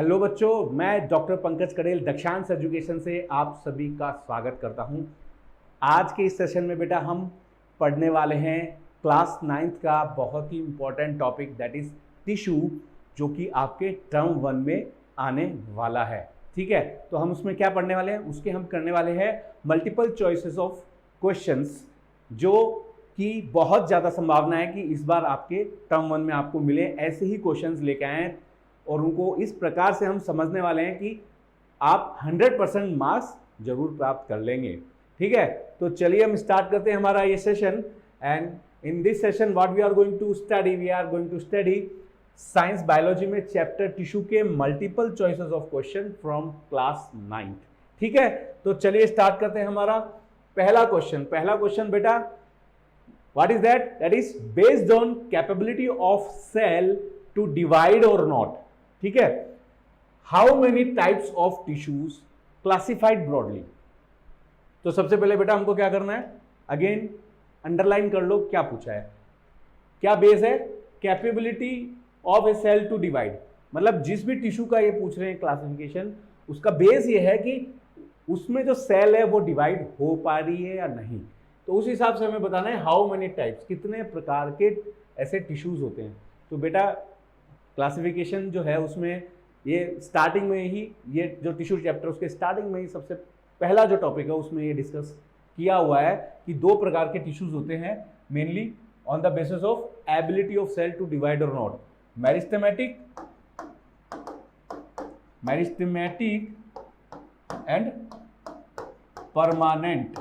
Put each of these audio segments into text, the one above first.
Hello बच्चों, मैं doctor Pankaj Kadel दक्षांश education से आप सभी का स्वागत करता हूं। आज के इस सेशन में बेटा हम पढ़ने वाले हैं क्लास 9th का बहुत ही important topic that is tissue, जो कि आपके टर्म 1 में आने वाला है। ठीक है, तो हम उसमें क्या पढ़ने वाले हैं, उसके हम करने वाले हैं मल्टीपल चॉइसेस ऑफ क्वेश्चंस, जो कि बहुत ज़्यादा संभावना है कि इस बार आपके टर्म 1 में आपको मिले ऐसे ही क्वेश्चंस लेके आए और उनको इस प्रकार से हम समझने वाले हैं कि आप 100% मार्क्स जरूर प्राप्त कर लेंगे। ठीक है, तो चलिए हम स्टार्ट करते हैं हमारा ये session. And in this session what we are going to study science biology में चैप्टर टिश्यू के multiple choices of question from class 9th। ठीक है, तो चलिए स्टार्ट करते हैं हमारा पहला क्वेश्चन बेटा, what is that? That is based on capability of cell to divide और नॉट। ठीक है, how many types of tissues classified broadly. तो सबसे पहले बेटा हमको क्या करना है, अगेन अंडरलाइन कर लो क्या पूछा है, क्या बेस है, capability of a cell to divide. मतलब जिस भी टिश्यू का ये पूछ रहे हैं क्लासिफिकेशन, उसका बेस ये है कि उसमें जो सेल है वो डिवाइड हो पा रही है या नहीं। तो उस हिसाब से हमें बताना है हाउ मेनी टाइप्स, कितने प्रकार के ऐसे टिश्यूज होते हैं। तो बेटा क्लासिफिकेशन जो है उसमें ये स्टार्टिंग में ही, ये जो टिश्यू चैप्टर उसके स्टार्टिंग में ही सबसे पहला जो टॉपिक है उसमें ये डिस्कस किया हुआ है कि दो प्रकार के टिश्यूज होते हैं mainly on the basis of ability of cell to divide और नॉट, मेरिस्टेमेटिक एंड परमानेंट।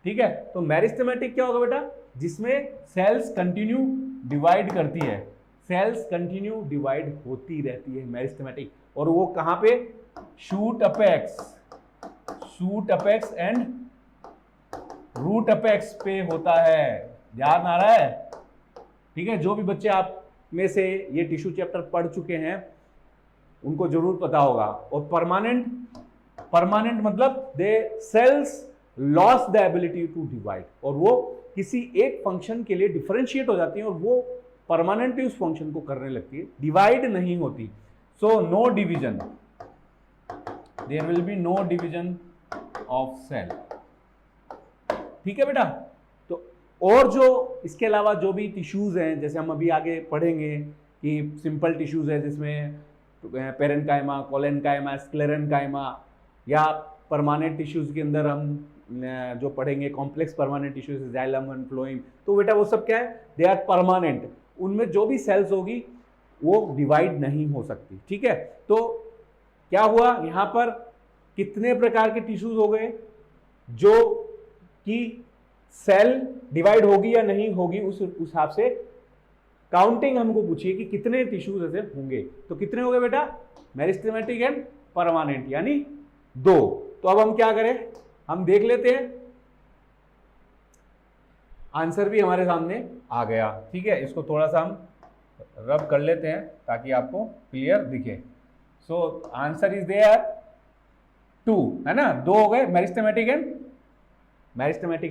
ठीक है, तो मेरिस्टेमेटिक क्या होगा बेटा, जिसमें सेल्स कंटिन्यू डिवाइड करती है, सेल्स कंटिन्यू डिवाइड होती रहती है, मेरिस्टेमेटिक। और वो कहां पे, shoot apex and root apex पे होता है। ध्यान आ रहा है? ठीक है, जो भी बच्चे आप में से ये टिश्यू चैप्टर पढ़ चुके हैं उनको जरूर पता होगा। और परमानेंट मतलब they cells lose the ability to divide, और वो किसी एक फंक्शन के लिए डिफरेंशिएट हो जाती है और वो परमानेंटली उस फंक्शन को करने लगती है, डिवाइड नहीं होती। So no division, there will be no division of cell. ठीक है बेटा, तो और जो इसके अलावा जो भी टिश्यूज हैं, जैसे हम अभी आगे पढ़ेंगे कि सिंपल टिश्यूज है जिसमें पेरेन्काइमा, कोलेन्काइमा, स्क्लेरेन्काइमा, या परमानेंट टिश्यूज के अंदर हम जो पढ़ेंगे complex permanent tissues, xylem and phloem. तो बेटा वो सब क्या है, दे आर परमानेंट, उनमें जो भी सेल्स होगी वो डिवाइड नहीं हो सकती। ठीक है, तो क्या हुआ यहां पर, कितने प्रकार के टिश्यूज हो गए जो कि सेल डिवाइड होगी या नहीं होगी, उस हिसाब से काउंटिंग हमको पूछिए कि कितने टिश्यूज ऐसे होंगे। तो कितने हो गए बेटा, मेरिस्टेमेटिक एंड परमानेंट, यानी 2। तो अब हम क्या करें, हम देख लेते हैं, आंसर भी हमारे सामने आ गया। ठीक है, इसको थोड़ा सा हम रब कर लेते हैं ताकि आपको क्लियर दिखे। सो आंसर इज देयर 2, है ना, 2 हो गए, मेरिस्टेमेटिक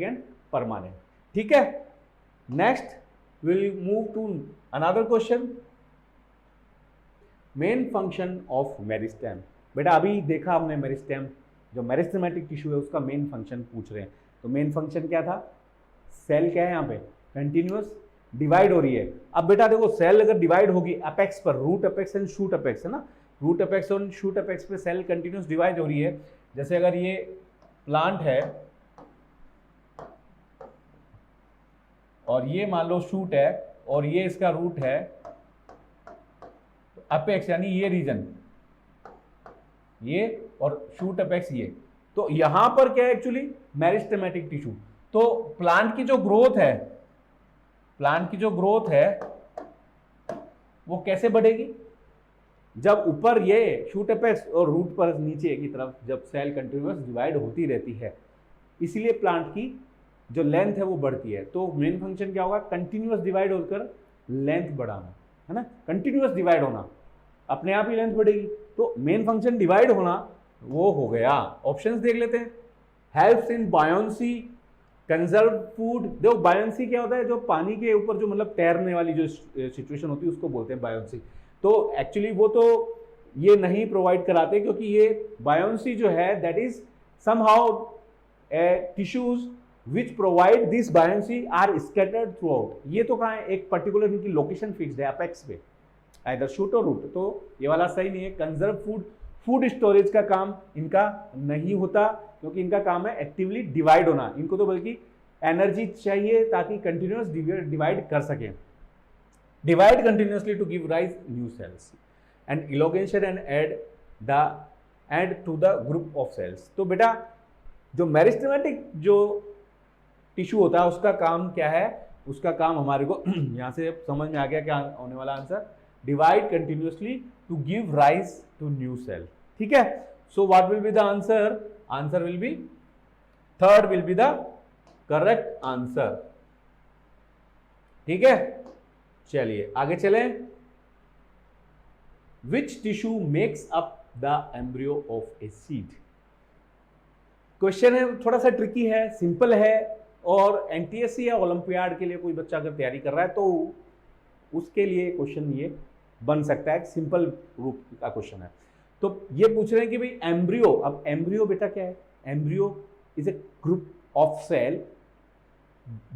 एंड परमानेंट। ठीक है, next will move to another question, main function of meristem. बेटा अभी देखा हमने मेरिस्टेम, जो मेरिस्टेमेटिक टिश्यू है उसका मेन फंक्शन पूछ रहे हैं। तो मेन फंक्शन क्या था, सेल क्या है यहाँ पे, कंटिन्यूअस डिवाइड हो रही है। अब बेटा देखो, सेल अगर डिवाइड होगी अपेक्स पर, root apex and shoot apex है ना, रूट अपेक्स और शूट अपेक्स पे सेल कंटिन्यूअस डिवाइड हो रही है। जैसे अगर ये प्लांट है और ये मान लो शूट है और ये इसका रूट है, तो अपेक्स यानी ये रीजन, ये और शूट अपेक्स ये, तो यहां पर क्या है एक्चुअली मेरिस्टेमेटिक टिश्यू। तो प्लांट की जो ग्रोथ है वो कैसे बढ़ेगी, जब ऊपर ये शूट अपेक्स और रूट पर नीचे की तरफ जब सेल कंटिन्यूअस डिवाइड होती रहती है, इसीलिए प्लांट की जो लेंथ है वो बढ़ती है। तो मेन फंक्शन क्या होगा, कंटिन्यूअस डिवाइड होकर लेंथ बढ़ाना, है ना, कंटिन्यूअस डिवाइड होना, अपने आप ही लेंथ बढ़ेगी। तो मेन फंक्शन डिवाइड होना वो हो गया। ऑप्शंस देख लेते हैं, helps in buoyancy, conserve food. देखो बायोंसी क्या होता है, जो पानी के ऊपर जो मतलब तैरने वाली जो सिचुएशन होती है उसको बोलते हैं बायोंसी। तो एक्चुअली वो तो ये नहीं प्रोवाइड कराते, क्योंकि ये बायोन्सी जो है that is somehow tissues which provide this buoyancy are scattered throughout. ये तो कहाँ है, एक पर्टिकुलर इनकी लोकेशन फिक्स्ड है अपेक्स पे, आइदर शूट और रूट। तो ये वाला सही नहीं है। कंजर्व फूड स्टोरेज का काम इनका नहीं होता, क्योंकि इनका काम है एक्टिवली डिवाइड होना। इनको तो बल्कि एनर्जी चाहिए ताकि कंटिन्यूअस डिवाइड कर सकें, divide continuously to give rise new cells and elongation and add to the group of cells. तो बेटा जो मेरिस्टेमेटिक जो टिश्यू होता है उसका काम क्या है, उसका काम हमारे को यहाँ से समझ में आ गया क्या होने वाला answer, divide continuously to give rise to new cell. ठीक है, so what will be the answer, answer will be third will be the correct answer. ठीक है, चलिए आगे चलें। Which tissue makes up the embryo of a seed. Question है थोड़ा सा ट्रिकी है, सिंपल है, और एनटीएससी या ओलंपियाड के लिए कोई बच्चा अगर तैयारी कर रहा है तो उसके लिए क्वेश्चन ये बन सकता है, सिंपल रूप का क्वेश्चन है। तो ये पूछ रहे हैं कि भाई एम्ब्रियो, अब एम्ब्रियो बेटा क्या है, embryo is a group of cell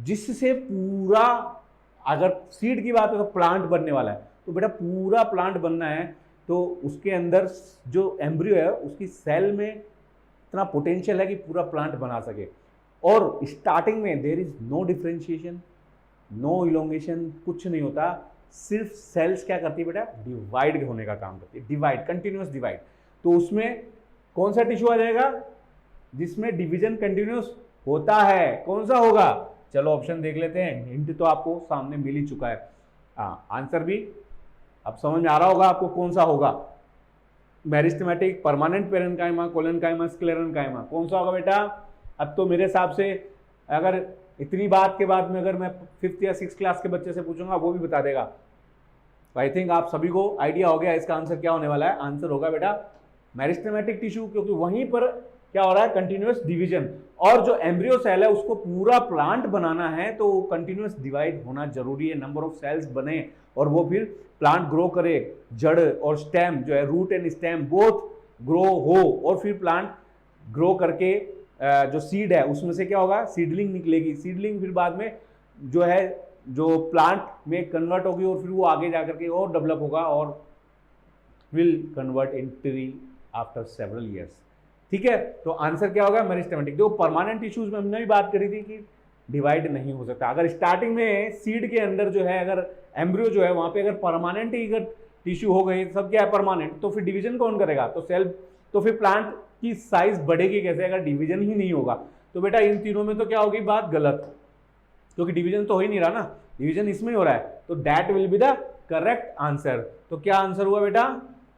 जिससे पूरा, अगर सीड की बात है तो प्लांट बनने वाला है, तो बेटा पूरा प्लांट बनना है तो उसके अंदर जो एम्ब्रियो है उसकी सेल में इतना पोटेंशियल है कि पूरा प्लांट बना सके। और स्टार्टिंग में there is no differentiation, no elongation, कुछ नहीं होता, सिर्फ सेल्स क्या करती है बेटा, डिवाइड होने का काम करती है, डिवाइड, कंटिन्यूअस डिवाइड। तो उसमें कौन सा टिश्यू आ जाएगा जिसमें डिवीजन कंटिन्यूअस होता है, कौन सा होगा, चलो ऑप्शन देख लेते हैं, हिंट तो आपको सामने मिल ही चुका है। हाँ, आंसर भी अब समझ में आ रहा होगा आपको कौन सा होगा, meristematic, permanent parenchyma, collenchyma, sclerenchyma, कौन सा होगा बेटा। अब तो मेरे हिसाब से अगर इतनी बात के बाद में अगर मैं 5th या 6th क्लास के बच्चे से पूछूंगा वो भी बता देगा। तो आई थिंक आप सभी को आइडिया हो गया इसका आंसर क्या होने वाला है। आंसर होगा बेटा मेरिस्टेमेटिक टिश्यू, क्योंकि वहीं पर क्या हो रहा है, कंटिन्यूअस डिवीजन। और जो एम्ब्रियो सेल है उसको पूरा प्लांट बनाना है तो कंटिन्यूअस डिवाइड होना जरूरी है, नंबर ऑफ सेल्स बने और वो फिर प्लांट ग्रो करे, जड़ और स्टेम जो है, root and stem both grow हो, और फिर प्लांट ग्रो करके जो सीड है उसमें से क्या होगा, सीडलिंग निकलेगी, सीडलिंग फिर बाद में जो है जो प्लांट में कन्वर्ट होगी और फिर वो आगे जाकर के और डेवलप होगा और will convert in tree after several years. ठीक है, तो आंसर क्या होगा, मेरिस्टेमेटिक। जो परमानेंट टिश्यूज में हमने भी बात करी थी कि डिवाइड नहीं हो सकता, अगर स्टार्टिंग में सीड के अंदर जो है अगर एम्ब्रियो जो है वहां पे अगर परमानेंट ही अगर टिश्यू हो गई, सब क्या है परमानेंट, तो फिर डिवीजन कौन करेगा, तो सेल, तो फिर प्लांट की साइज बढ़ेगी कैसे अगर डिवीजन ही नहीं होगा। तो बेटा इन तीनों में तो क्या होगी बात गलत, क्योंकि डिवीजन तो हो ही नहीं रहा ना, डिवीजन इसमें हो रहा है, तो that will be the correct answer. तो क्या आंसर हुआ बेटा,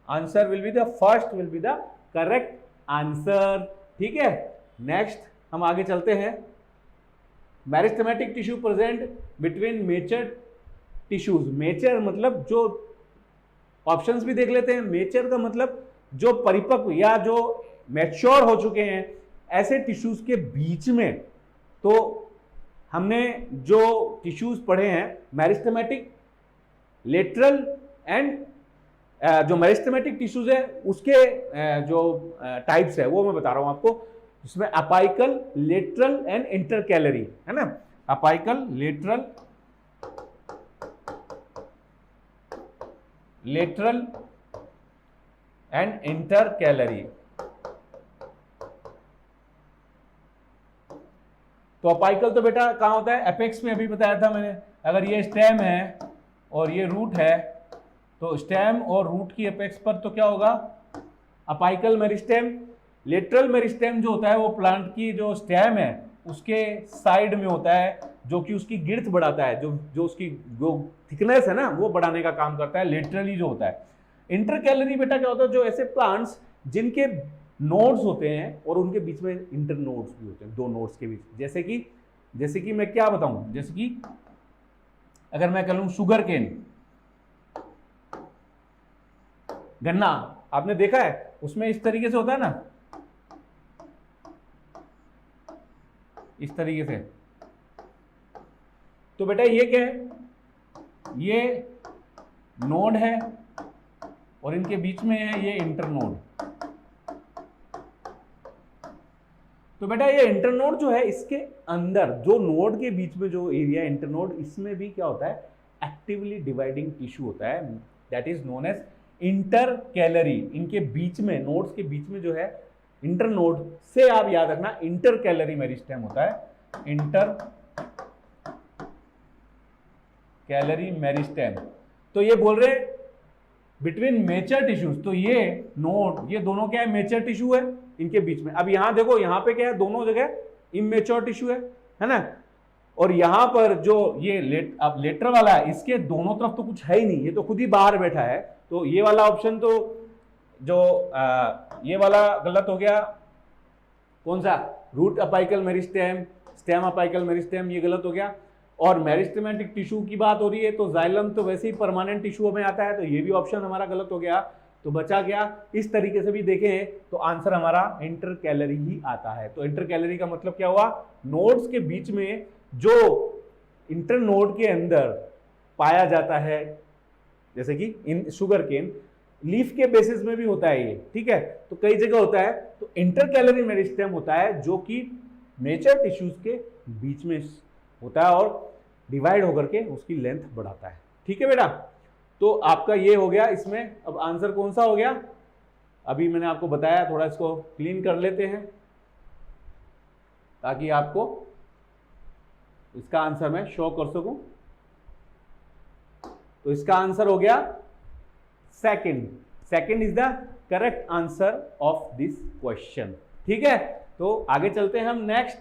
answer will be the first will be the correct answer. ठीक है, नेक्स्ट हम आगे चलते हैं। Meristematic tissue present between mature tissues. Mature मतलब जो, ऑप्शंस भी देख लेते हैं, मेचर का मतलब जो परिपक्व या जो मैच्योर हो चुके हैं ऐसे टिश्यूज के बीच में। तो हमने जो टिश्यूज पढ़े हैं मेरिस्टेमेटिक, लेटरल एंड जो मेरिस्टेमेटिक टिश्यूज है उसके जो टाइप्स है वो मैं बता रहा हूं आपको, जिसमें अपाइकल, लेटरल एंड इंटरकैलरी है ना, अपाइकल, लेटरल एंड इंटरकैलरी। तो अपाइकल तो बेटा कहां होता है, एपेक्स में, अभी बताया था मैंने। अगर ये स्टेम है और ये रूट है तो स्टेम और रूट की एपेक्स पर तो क्या होगा, अपाइकल मेरिस्टेम। लेटरल मेरिस्टेम जो होता है वो प्लांट की जो स्टेम है उसके साइड में होता है, जो कि उसकी गिर्थ बढ़ाता है, जो उसकी जो थिकनेस है ना वो बढ़ाने का काम करता है, लेटरली जो होता है। इंटरकैलरी बेटा क्या होता है, जो ऐसे प्लांट्स जिनके नोड्स होते हैं और उनके बीच में इंटर नोड्स भी होते हैं, दो नोड्स के बीच, जैसे कि मैं क्या बताऊं, जैसे कि अगर मैं कह लूं शुगर केन, गन्ना, आपने देखा है उसमें इस तरीके से होता है ना, इस तरीके से। तो बेटा ये क्या है, ये नोड है और इनके बीच में है ये इंटरनोड। तो बेटा ये इंटरनोड जो है, इसके अंदर जो नोड के बीच में जो एरिया इंटरनोड, इसमें भी क्या होता है, एक्टिवली डिवाइडिंग टिश्यू होता है, that is known as intercalary. इनके बीच में, नोड्स के बीच में जो है इंटरनोड से, आप याद रखना, इंटरकैलरी मेरिस्टेम होता है, इंटर कैलरी मेरिस्टेम। तो ये बोल रहे बिटवीन मेचर टिश्यूज, तो ये नोड, ये दोनों क्या है, मेचर टिश्यू है इनके बीच में। अब यहां देखो, यहां पे क्या है, दोनों जगह इमेच्योर टिश्यू है ना। और यहां पर जो ये अब लेटर वाला है, इसके दोनों तरफ तो कुछ है ही नहीं, ये तो खुद ही बाहर बैठा है। तो ये वाला ऑप्शन तो जो ये वाला गलत हो गया। कौन सा, root apical meristem, stem apical meristem, ये गलत हो गया। और मेरिस्टेमेटिक टिश्यू की बात हो रही है, तो जाइलम तो वैसे ही परमानेंट टिश्यू में आता है, तो ये भी ऑप्शन हमारा गलत हो गया। तो बचा क्या, इस तरीके से भी देखें तो आंसर हमारा इंटरकैलरी ही आता है। तो इंटरकैलरी का मतलब क्या हुआ, नोड्स के बीच में जो इंटरनोड के अंदर पाया जाता है, जैसे कि इन शुगर केन, लीफ के बेसिस में भी होता है ये, ठीक है, तो कई जगह होता है। तो इंटरकैलरी मेरिस्टेम होता है जो कि मेचर टिश्यूज के बीच में होता है और डिवाइड होकर के उसकी लेंथ बढ़ाता है। ठीक है बेटा, तो आपका ये हो गया। इसमें अब आंसर कौन सा हो गया, अभी मैंने आपको बताया, थोड़ा इसको क्लीन कर लेते हैं ताकि आपको इसका आंसर मैं शो कर सकूं। तो इसका आंसर हो गया second. Second is the correct answer of this question. ठीक है, तो आगे चलते हैं हम नेक्स्ट।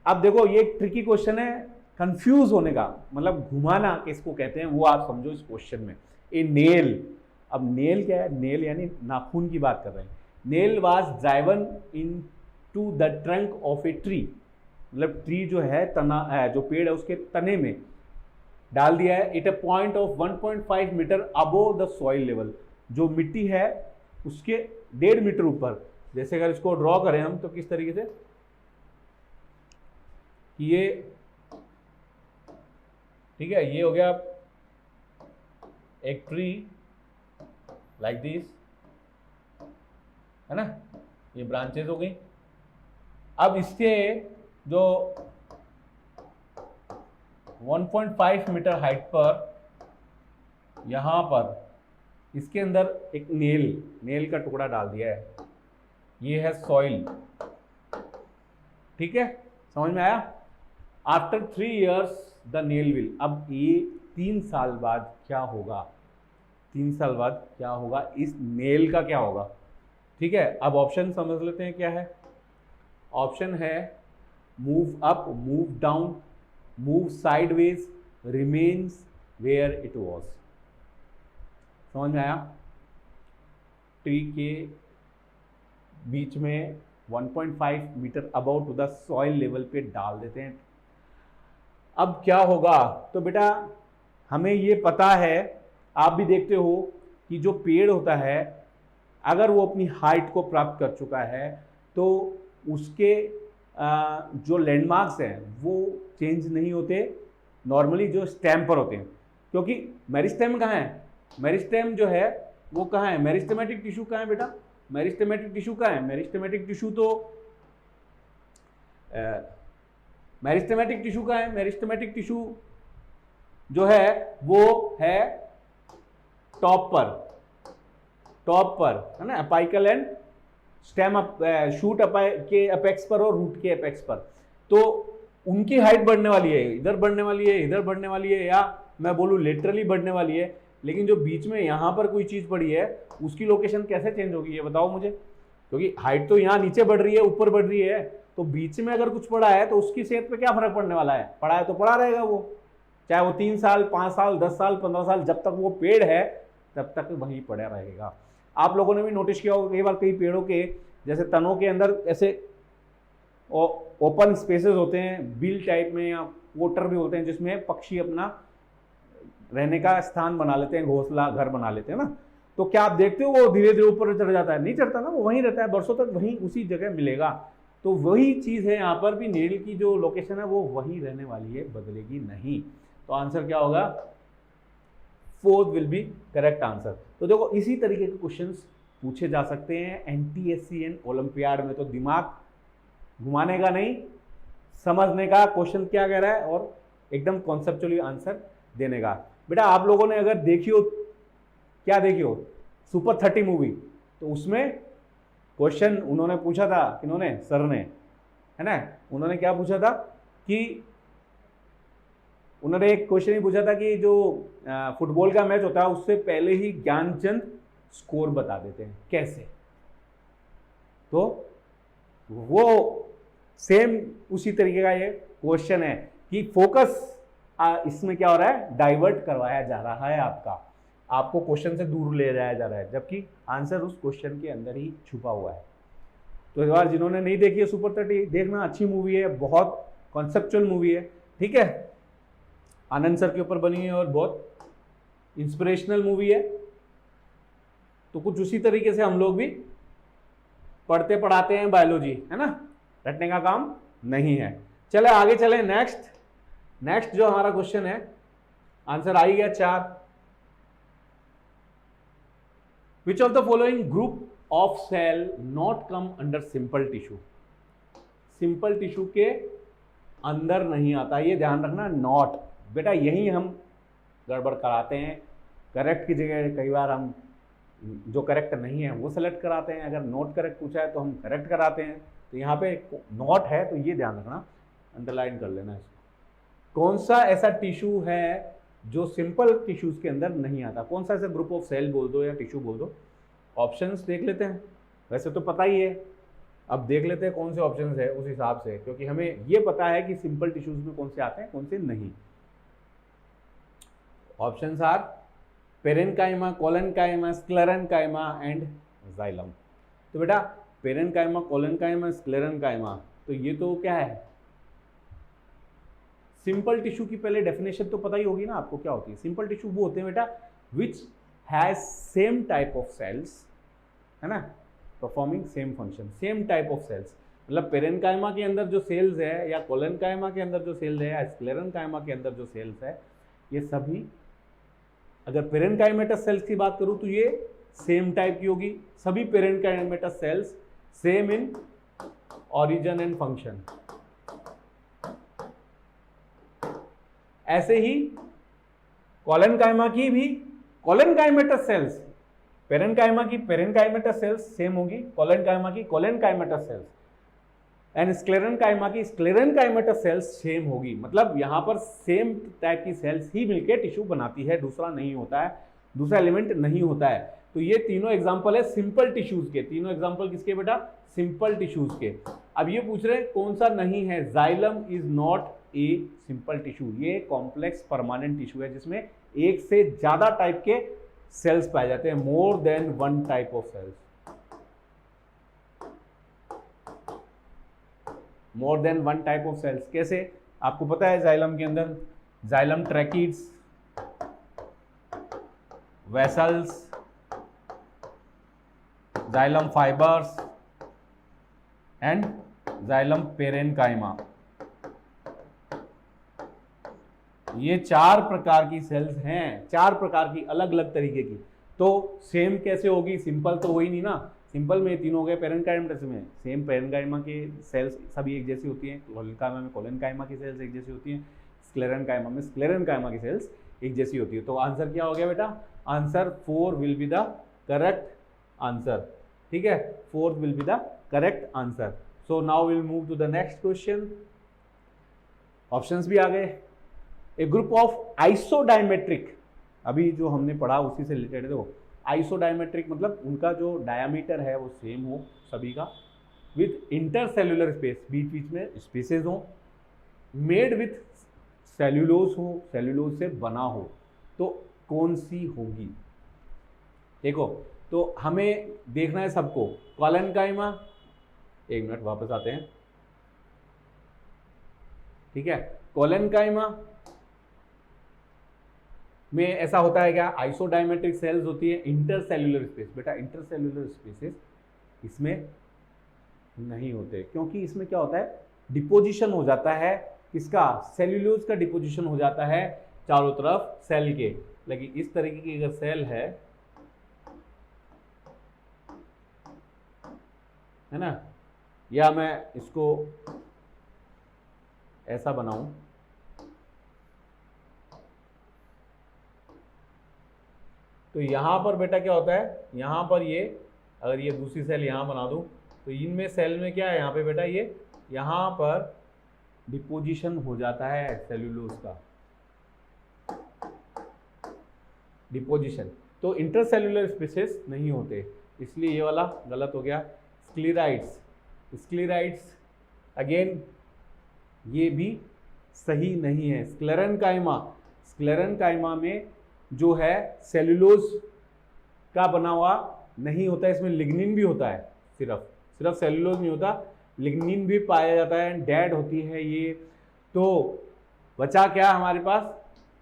अब देखो, ये एक ट्रिकी क्वेश्चन है, कंफ्यूज होने का मतलब घुमाना किसको कहते हैं वो आप समझो इस क्वेश्चन में। ए नेल, अब नेल क्या है, नेल यानी नाखून की बात कर रहे हैं। Nail was driven into the trunk of a tree, मतलब ट्री जो है, तना है, जो पेड़ है उसके तने में डाल दिया है। It a point of 1.5 metre above the soil level, जो मिट्टी है उसके 1.5 मीटर ऊपर। जैसे अगर इसको ड्रॉ करें हम तो किस तरीके से, ये ठीक है, ये हो गया एक ट्री लाइक दिस, है ना, ये ब्रांचेस हो गई। अब इसके जो 1.5 मीटर हाइट पर, यहां पर इसके अंदर एक नेल का टुकड़ा डाल दिया है, ये है सॉइल। ठीक है, समझ में आया। After 3 years the nail will, अब ये 3 साल बाद क्या होगा, 3 साल बाद क्या होगा, इस नेल का क्या होगा। ठीक है, अब ऑप्शन समझ लेते हैं क्या है। ऑप्शन है move up, move down, move sideways, remains where it was. समझ में आया। ट्री के बीच में 1.5 metre about to the soil level पे डाल देते हैं। अब क्या होगा, तो बेटा हमें ये पता है, आप भी देखते हो कि जो पेड़ होता है अगर वो अपनी हाइट को प्राप्त कर चुका है तो उसके जो लैंडमार्क्स हैं वो चेंज नहीं होते, नॉर्मली जो स्टेम पर होते हैं। क्योंकि मेरिस्टेम कहाँ है, मेरिस्टेम जो है वो कहाँ है, मेरिस्टेमेटिक टिश्यू कहाँ है बेटा, मेरिस्टेमेटिक टिश्यू कहाँ है, मेरिस्टेमेटिक टिश्यू तो मेरिस्टेमेटिक टिश्यू का है, मेरिस्टेमेटिक टिश्यू जो है वो है टॉप पर है ना, अपाइकल एंड स्टेम शूट के अपेक्स पर और रूट के अपेक्स पर। तो उनकी हाइट बढ़ने वाली है, इधर बढ़ने वाली है, इधर बढ़ने वाली है, या मैं बोलूँ लेटरली बढ़ने वाली है। लेकिन जो बीच में यहाँ पर कोई चीज़ पड़ी है उसकी लोकेशन कैसे चेंज होगी ये बताओ मुझे, क्योंकि हाइट तो यहाँ नीचे बढ़ रही है, ऊपर बढ़ रही है, तो बीच में अगर कुछ पड़ा है तो उसकी सेहत पे क्या फर्क पड़ने वाला है, पड़ा है तो पड़ा रहेगा वो, चाहे वो 3 साल 5 साल 10 साल 15 साल, जब तक वो पेड़ है तब तक वहीं पड़ा रहेगा। आप लोगों ने भी नोटिस किया होगा कई बार कई पेड़ों के जैसे तनों के अंदर ऐसे ओपन स्पेसेस होते हैं, बिल टाइप में, या वोटर भी होते हैं जिसमें पक्षी अपना रहने का स्थान बना लेते हैं, घोंसला घर बना लेते हैं ना। तो क्या आप देखते हो वो धीरे धीरे ऊपर चढ़ जाता है, नहीं चढ़ता ना, वो वहीं रहता है, बरसों तक वहीं उसी जगह मिलेगा। तो वही चीज़ है यहाँ पर भी, नेल की जो लोकेशन है वो वहीं रहने वाली है, बदलेगी नहीं। तो आंसर क्या होगा, fourth will be correct answer. तो देखो इसी तरीके के क्वेश्चंस पूछे जा सकते हैं एनटीएससी ओलंपियाड में। तो दिमाग घुमाने का नहीं, समझने का क्वेश्चन क्या कह रहा है और एकदम कॉन्सेप्चुअली आंसर देने का। बेटा आप लोगों ने अगर देखी हो, क्या देखी हो, सुपर 30 मूवी, तो उसमें क्वेश्चन उन्होंने पूछा था, किन्होंने, सर ने, है ना, उन्होंने क्या पूछा था कि उन्होंने एक क्वेश्चन ही पूछा था कि जो फुटबॉल का मैच होता है उससे पहले ही ज्ञानचंद स्कोर बता देते हैं, कैसे? तो वो सेम उसी तरीके का ये क्वेश्चन है कि फोकस इसमें क्या हो रहा है, डाइवर्ट करवाया जा रहा है, आपको क्वेश्चन से दूर ले जाया जा रहा है, जबकि आंसर उस क्वेश्चन के अंदर ही छुपा हुआ है। तो इस बार जिन्होंने नहीं देखी है सुपर 30, देखना, अच्छी मूवी है, बहुत कॉन्सेप्चुअल मूवी है, ठीक है, आनंद सर के ऊपर बनी है और बहुत इंस्पिरेशनल मूवी है। तो कुछ उसी तरीके से हम लोग भी पढ़ते पढ़ाते हैं बायोलॉजी, है ना, रटने का काम नहीं है। चले आगे चले, नेक्स्ट जो हमारा क्वेश्चन है, आंसर आ ही गया 4। Which of the following group of cell not come under simple tissue? Simple tissue के अंदर नहीं आता, ये ध्यान रखना, नॉट। बेटा यही हम गड़बड़ कराते हैं, करेक्ट की जगह कई बार हम जो करेक्ट नहीं है वो सेलेक्ट कराते हैं, अगर नॉट करेक्ट पूछा है तो हम करेक्ट कराते हैं। तो यहाँ पे नॉट है तो ये ध्यान रखना, अंडरलाइन कर लेना इसको। कौन सा ऐसा टिश्यू है जो सिंपल टिश्यूज के अंदर नहीं आता? कौन सा ऐसा ग्रुप ऑफ सेल बोल दो या टिश्यू बोल दो। ऑप्शंस देख लेते हैं, वैसे तो पता ही है, अब देख लेते हैं कौन से ऑप्शंस है उस हिसाब से, क्योंकि हमें ये पता है कि सिंपल टिश्यूज में कौन से आते हैं कौन से नहीं। Options are parenchyma, collenchyma, sclerenchyma and xylem. तो बेटा पेरेन्काइमा, कोलेनकाइमा, स्क्लेरेन्काइमा, तो ये तो क्या है, सिंपल टिश्यू की पहले डेफिनेशन तो पता ही होगी ना आपको क्या होती है। सिंपल टिश्यू वो होते हैं बेटा which has same type of cells, है ना, performing same function, same type of cells. मतलब पेरेन्काइमा के अंदर जो सेल्स है या कोलेनकाइमा के अंदर जो सेल्स है या स्क्लेरेन्काइमा के अंदर जो सेल्स है, ये सभी, अगर पेरेन्काइमेटस सेल्स की बात करूं तो ये सेम टाइप की होगी। सभी parenchymatous cells same in origin and function. ऐसे ही कोलेनकाइमा की भी कोलेनकाइमेटस सेल्स, पेरेन्काइमा की पेरेन्काइमेटस सेल्स सेम होगी, कोलेनकाइमा की कोलेनकाइमेटस सेल्स, एंड स्क्लेरेन्काइमा की स्क्लेरेन्काइमेटस सेल्स सेम होगी। मतलब यहां पर सेम टाइप की सेल्स ही मिलकर टिश्यू बनाती है, दूसरा नहीं होता है, दूसरा एलिमेंट नहीं होता है। तो ये तीनों एग्जांपल है सिंपल टिश्यूज के। तीनों एग्जांपल किसके बेटा? सिंपल टिश्यूज के। अब ये पूछ रहे कौन सा नहीं है, xylem is not a simple tissue. ये कॉम्प्लेक्स परमानेंट टिश्यू है जिसमें एक से ज्यादा टाइप के सेल्स पाए जाते हैं, more than one type of cells, more than one type of cells. कैसे? आपको पता है जाइलम के अंदर xylem tracheids, vessels, xylem fibres and xylem parenchyma, ये 4 प्रकार की सेल्स हैं, 4 प्रकार की अलग अलग तरीके की। तो सेम कैसे होगी? सिंपल तो वही नहीं ना, सिंपल में तीनों हो गए, पेरेन्काइमेटस में सेम पेरेन्काइमा के सेल्स सभी एक जैसी होती हैं, कोलेनकाइमा में कोलेनकाइमा की सेल्स एक जैसी होती हैं, स्क्लेरेन्काइमा में स्क्लेरेन्काइमा की सेल्स एक जैसी होती है। तो आंसर क्या हो गया बेटा? Answer 4 will be the correct answer. ठीक है, 4 will be the correct answer. So now will move to the next question. Options भी आ गए। ए ग्रुप ऑफ आइसोडायमेट्रिक, अभी जो हमने पढ़ा उसी से रिलेटेड। देखो आइसोडायमेट्रिक मतलब उनका जो डायमीटर है वो सेम हो सभी का, विथ इंटरसेल्युलर स्पेस, बीच बीच में स्पेसेस हो, मेड विथ सेल्यूलोज हो, सेल्यूलोज से बना हो, तो कौन सी होगी? देखो तो हमें देखना है सबको। कोलेनकाइमा, एक मिनट वापस आते हैं, ठीक है। कोलेनकाइमा में ऐसा होता है क्या? आइसोडायमेट्रिक सेल्स होती है, इंटरसेल्युलर स्पेस। बेटा इंटरसेल्युलर स्पेसेस इसमें नहीं होते, क्योंकि इसमें क्या होता है, डिपोजिशन हो जाता है किसका? सेल्यूलोज का डिपोजिशन हो जाता है चारों तरफ सेल के। लेकिन इस तरीके की अगर सेल है ना, या मैं इसको ऐसा बनाऊं, तो यहां पर बेटा क्या होता है, यहां पर ये अगर ये दूसरी सेल यहां बना दूं तो इनमें सेल में क्या है, यहां पे बेटा ये यहां पर डिपोजिशन हो जाता है सेल्यूलोज का, डिपोजिशन, तो इंटरसेल्यूलर स्पेसेस नहीं होते, इसलिए ये वाला गलत हो गया। स्क्लेराइड्स, स्क्लेराइड्स अगेन ये भी सही नहीं है। स्क्लेरेनकाइमा, स्क्लेरेनकाइमा में जो है सेल्यूलोज का बना हुआ नहीं होता है, इसमें लिग्निन भी होता है, सिर्फ सेल्यूलोज नहीं होता, लिग्निन भी पाया जाता है, डेड होती है ये। तो बचा क्या हमारे पास,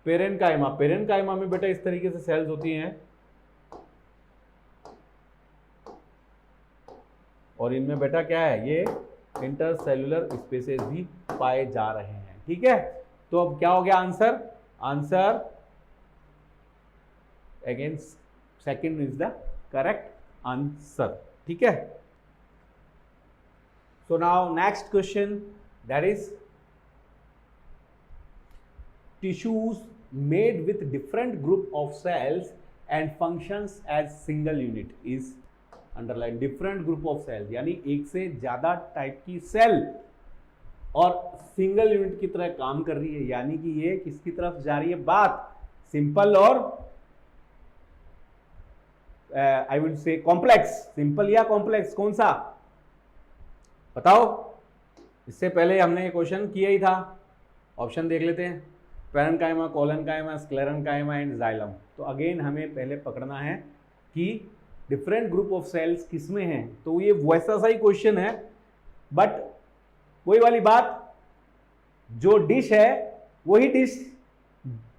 पेरेनकाइमा। पेरेनकाइमा में बेटा इस तरीके से सेल्स होती हैं और इनमें बेटा क्या है, ये इंटरसेल्युलर स्पेसेस भी पाए जा रहे हैं। ठीक है, तो अब क्या हो गया answer, answer again second is the correct answer. ठीक है, so now next question, that is tissues made with different group of cells and functions as single unit is underline different group of cells, यानी एक से ज्यादा type की cell और single unit की तरह काम कर रही है, यानी कि ये किसकी तरफ जा रही है बात, सिंपल और I will say complex. Simple या कॉम्प्लेक्स कौन सा बताओ, इससे पहले हमने ये क्वेश्चन किया ही था, ऑप्शन देख लेते हैं, parenchyma, collenchyma, sclerenchyma and xylem. तो अगेन हमें पहले पकड़ना है कि डिफरेंट ग्रुप ऑफ सेल्स किसमें हैं, तो ये वैसा सा ही क्वेश्चन है, बट वही वाली बात, जो डिश है वही डिश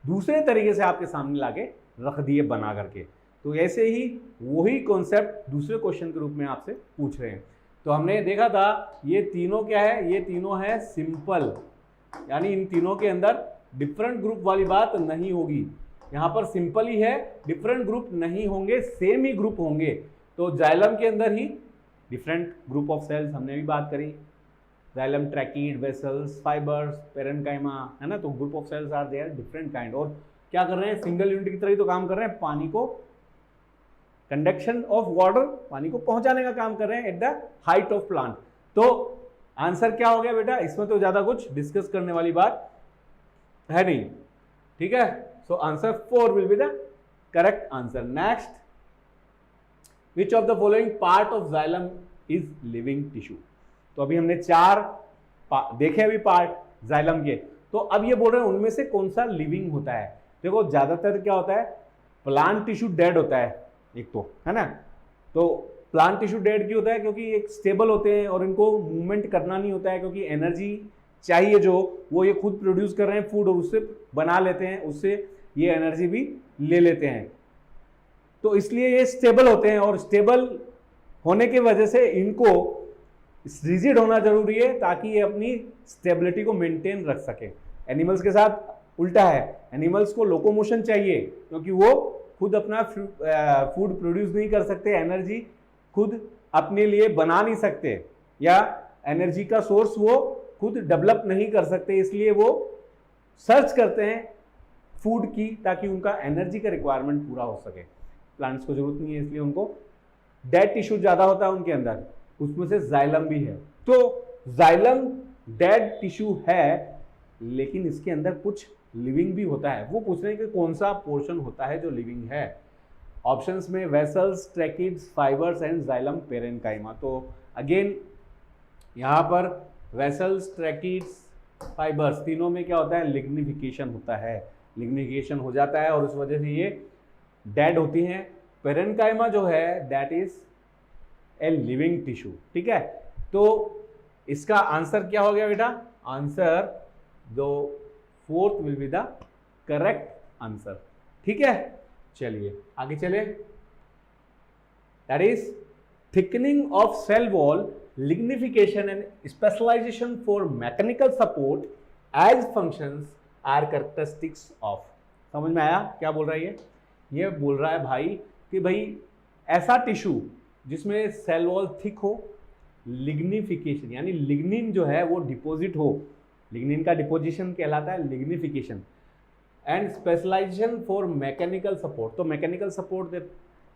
दूसरे तरीके से आपके सामने लाके रख दिए बना करके, तो ऐसे ही वही कॉन्सेप्ट दूसरे क्वेश्चन के रूप में आपसे पूछ रहे हैं। तो हमने देखा था ये तीनों क्या है, ये तीनों है सिंपल, यानी इन तीनों के अंदर डिफरेंट ग्रुप वाली बात नहीं होगी, यहाँ पर सिंपल ही है, डिफरेंट ग्रुप नहीं होंगे, सेम ही ग्रुप होंगे। तो जाइलम के अंदर ही डिफरेंट ग्रुप ऑफ सेल्स हमने भी बात करी, xylem, tracheid, vessels, fibres, parenchyma, है ना, तो group of cells are there different kind, और क्या कर रहे हैं, सिंगल यूनिट की तरह ही तो काम कर रहे हैं, पानी को कंडक्शन ऑफ वाटर, पानी को पहुंचाने का काम कर रहे हैं at the height of plant. तो आंसर क्या हो गया बेटा, इसमें तो ज्यादा कुछ डिस्कस करने वाली बात है नहीं। ठीक है, so answer 4 will be the correct answer. Next, which of the following part of xylem is living tissue. तो अभी हमने 4 देखे अभी पार्ट जाइलम के, तो अब ये बोल रहे हैं उनमें से कौन सा लिविंग होता है। देखो ज्यादातर क्या होता है, प्लांट टिश्यू डेड होता है एक तो, है ना, तो प्लांट टिश्यू डेड क्यों होता है, क्योंकि एक स्टेबल होते हैं और इनको मूवमेंट करना नहीं होता है, क्योंकि एनर्जी चाहिए जो वो ये खुद प्रोड्यूस कर रहे हैं फूड और उससे बना लेते हैं, उससे ये एनर्जी भी ले लेते हैं, तो इसलिए ये स्टेबल होते हैं, और स्टेबल होने की वजह से इनको रिजिड होना जरूरी है ताकि ये अपनी स्टेबिलिटी को मेंटेन रख सके। एनिमल्स के साथ उल्टा है, एनिमल्स को लोकोमोशन चाहिए क्योंकि वो खुद अपना फूड प्रोड्यूस नहीं कर सकते, एनर्जी खुद अपने लिए बना नहीं सकते, या एनर्जी का सोर्स वो खुद डेवलप नहीं कर सकते, इसलिए वो सर्च करते हैं फूड की ताकि उनका एनर्जी का रिक्वायरमेंट पूरा हो सके। प्लांट्स को जरूरत नहीं है, इसलिए उनको डेड टिश्यू ज्यादा होता है उनके अंदर, उसमें से जाइलम भी है। तो जाइलम डेड टिश्यू है, लेकिन इसके अंदर कुछ लिविंग भी होता है, वो पूछ रहे हैं कि कौन सा पोर्शन होता है जो लिविंग है। ऑप्शंस में vessels, tracheids, fibres and xylem, parenchyma. तो अगेन यहाँ पर वेसल्स, ट्रैकिड्स, फाइबर्स, तीनों में क्या होता है, लिग्निफिकेशन होता है, लिग्निफिकेशन हो जाता है और उस वजह से ये डेड होती हैं। पेरेनकाइमा जो है that is a living tissue. ठीक है, तो इसका आंसर क्या हो गया बेटा, आंसर जो 4th will be the correct answer. ठीक है, चलिए आगे चले, that is thickening of cell wall, lignification and specialization for mechanical support as functions are characteristics of। समझ में आया क्या बोल रहा है ये बोल रहा है भाई कि भाई ऐसा टिश्यू जिसमें सेल वॉल थिक हो, लिग्निफिकेशन यानी लिग्निन जो है वो डिपॉजिट हो, लिग्निन का डिपोजिशन कहलाता है lignification, and specialisation for mechanical support. तो मैकेनिकल सपोर्ट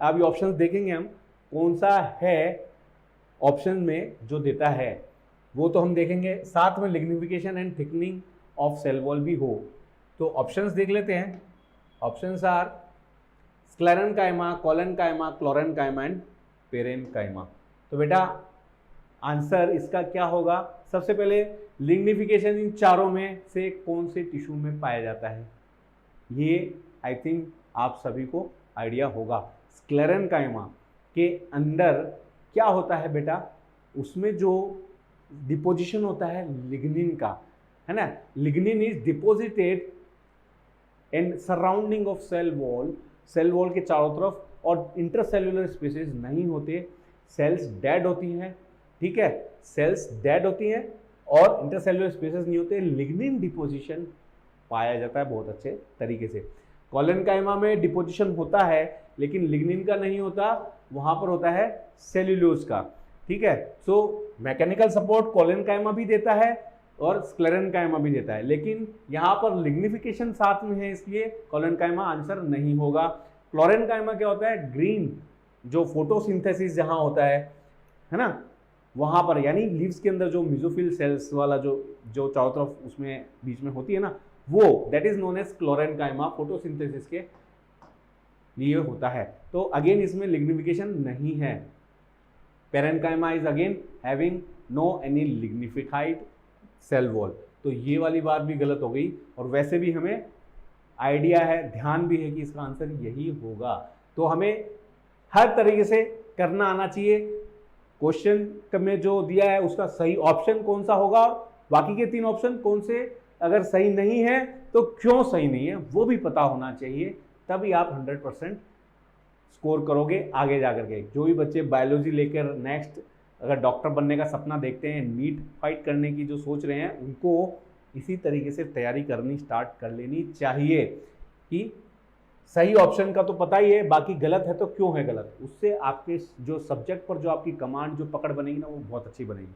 अभी ऑप्शंस देखेंगे हम कौन सा है ऑप्शन में जो देता है, वो तो हम देखेंगे, साथ में lignification and thickening of cell wall भी हो। तो ऑप्शंस देख लेते हैं। Options are sclerenchyma, collenchyma, chlorenchyma and parenchyma. तो बेटा आंसर इसका क्या होगा? सबसे पहले लिग्निफिकेशन इन चारों में से कौन से टिश्यू में पाया जाता है? ये आई थिंक आप सभी को आइडिया होगा। स्क्लेरेनकाइमा के अंदर क्या होता है बेटा? उसमें जो डिपोजिशन होता है लिग्निन का, है ना, lignin is deposited in surrounding of cell wall, cell wall के चारों तरफ, और इंटरसेल्युलर स्पेसेस नहीं होते, सेल्स डेड होती हैं, ठीक है, सेल्स डेड होती हैं और इंटरसेल्युलर स्पेसेस नहीं होते, लिग्निन डिपोजिशन पाया जाता है बहुत अच्छे तरीके से। कोलेनकाइमा में डिपोजिशन होता है लेकिन लिग्निन का नहीं होता, वहां पर होता है सेल्यूलोज का, ठीक है। सो मैकेनिकल सपोर्ट कोलेनकाइमा भी देता है और स्क्लेरेनकाइमा भी देता है, लेकिन यहाँ पर लिग्निफिकेशन साथ में है इसलिए कोलेनकाइमा आंसर नहीं होगा। क्लोरेनकाइमा क्या होता है? ग्रीन, जो फोटोसिंथेसिस जहाँ होता है ना, वहाँ पर, यानी लीव्स के अंदर जो मिजोफिल सेल्स वाला जो जो चारों तरफ उसमें बीच में होती है ना, वो that is known as chlorenchyma, photosynthesis के लिए होता है। तो अगेन इसमें लिग्निफिकेशन नहीं है। Parenchyma is again having no any lignified cell wall. तो ये वाली बात भी गलत हो गई, और वैसे भी हमें आइडिया है, ध्यान भी है कि इसका आंसर यही होगा। तो हमें हर तरीके से करना आना चाहिए, क्वेश्चन में जो दिया है उसका सही ऑप्शन कौन सा होगा, और बाकी के 3 ऑप्शन कौन से अगर सही नहीं है तो क्यों सही नहीं है वो भी पता होना चाहिए, तभी आप 100% स्कोर करोगे आगे जाकर के। जो भी बच्चे बायोलॉजी लेकर नेक्स्ट अगर डॉक्टर बनने का सपना देखते हैं, नीट फाइट करने की जो सोच रहे हैं, उनको इसी तरीके से तैयारी करनी स्टार्ट कर लेनी चाहिए कि सही ऑप्शन का तो पता ही है, बाकी गलत है तो क्यों है गलत, उससे आपके जो सब्जेक्ट पर जो आपकी कमांड जो पकड़ बनेगी ना वो बहुत अच्छी बनेगी,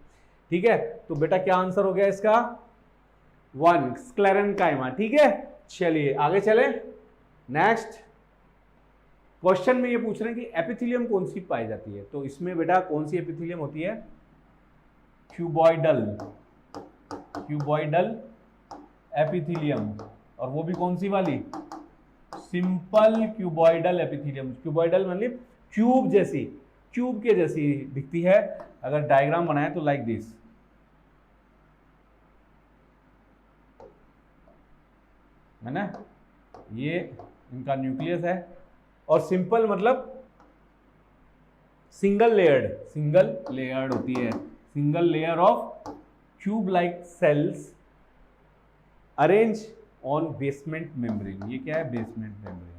ठीक है। तो बेटा क्या आंसर हो गया इसका? 1 स्क्लेरेनकाइमा, ठीक है। चलिए आगे चले। नेक्स्ट क्वेश्चन में ये पूछ रहे हैं कि एपिथेलियम कौन सी पाई जाती है। तो इसमें बेटा कौन सी एपिथेलियम होती है? क्यूबॉइडल, क्यूबॉइडल एपिथेलियम, और वो भी कौन सी वाली? Simple cuboidal epithelium. क्यूबॉइडल मतलब क्यूब जैसी, क्यूब के जैसी दिखती है। अगर डायग्राम बनाए तो लाइक दिस, है ना, ये इनका न्यूक्लियस है। और सिंपल मतलब सिंगल लेयर्ड, सिंगल लेयर्ड होती है, single layer of cube like cells arrange on basement membrane. ये क्या है? Basement membrane.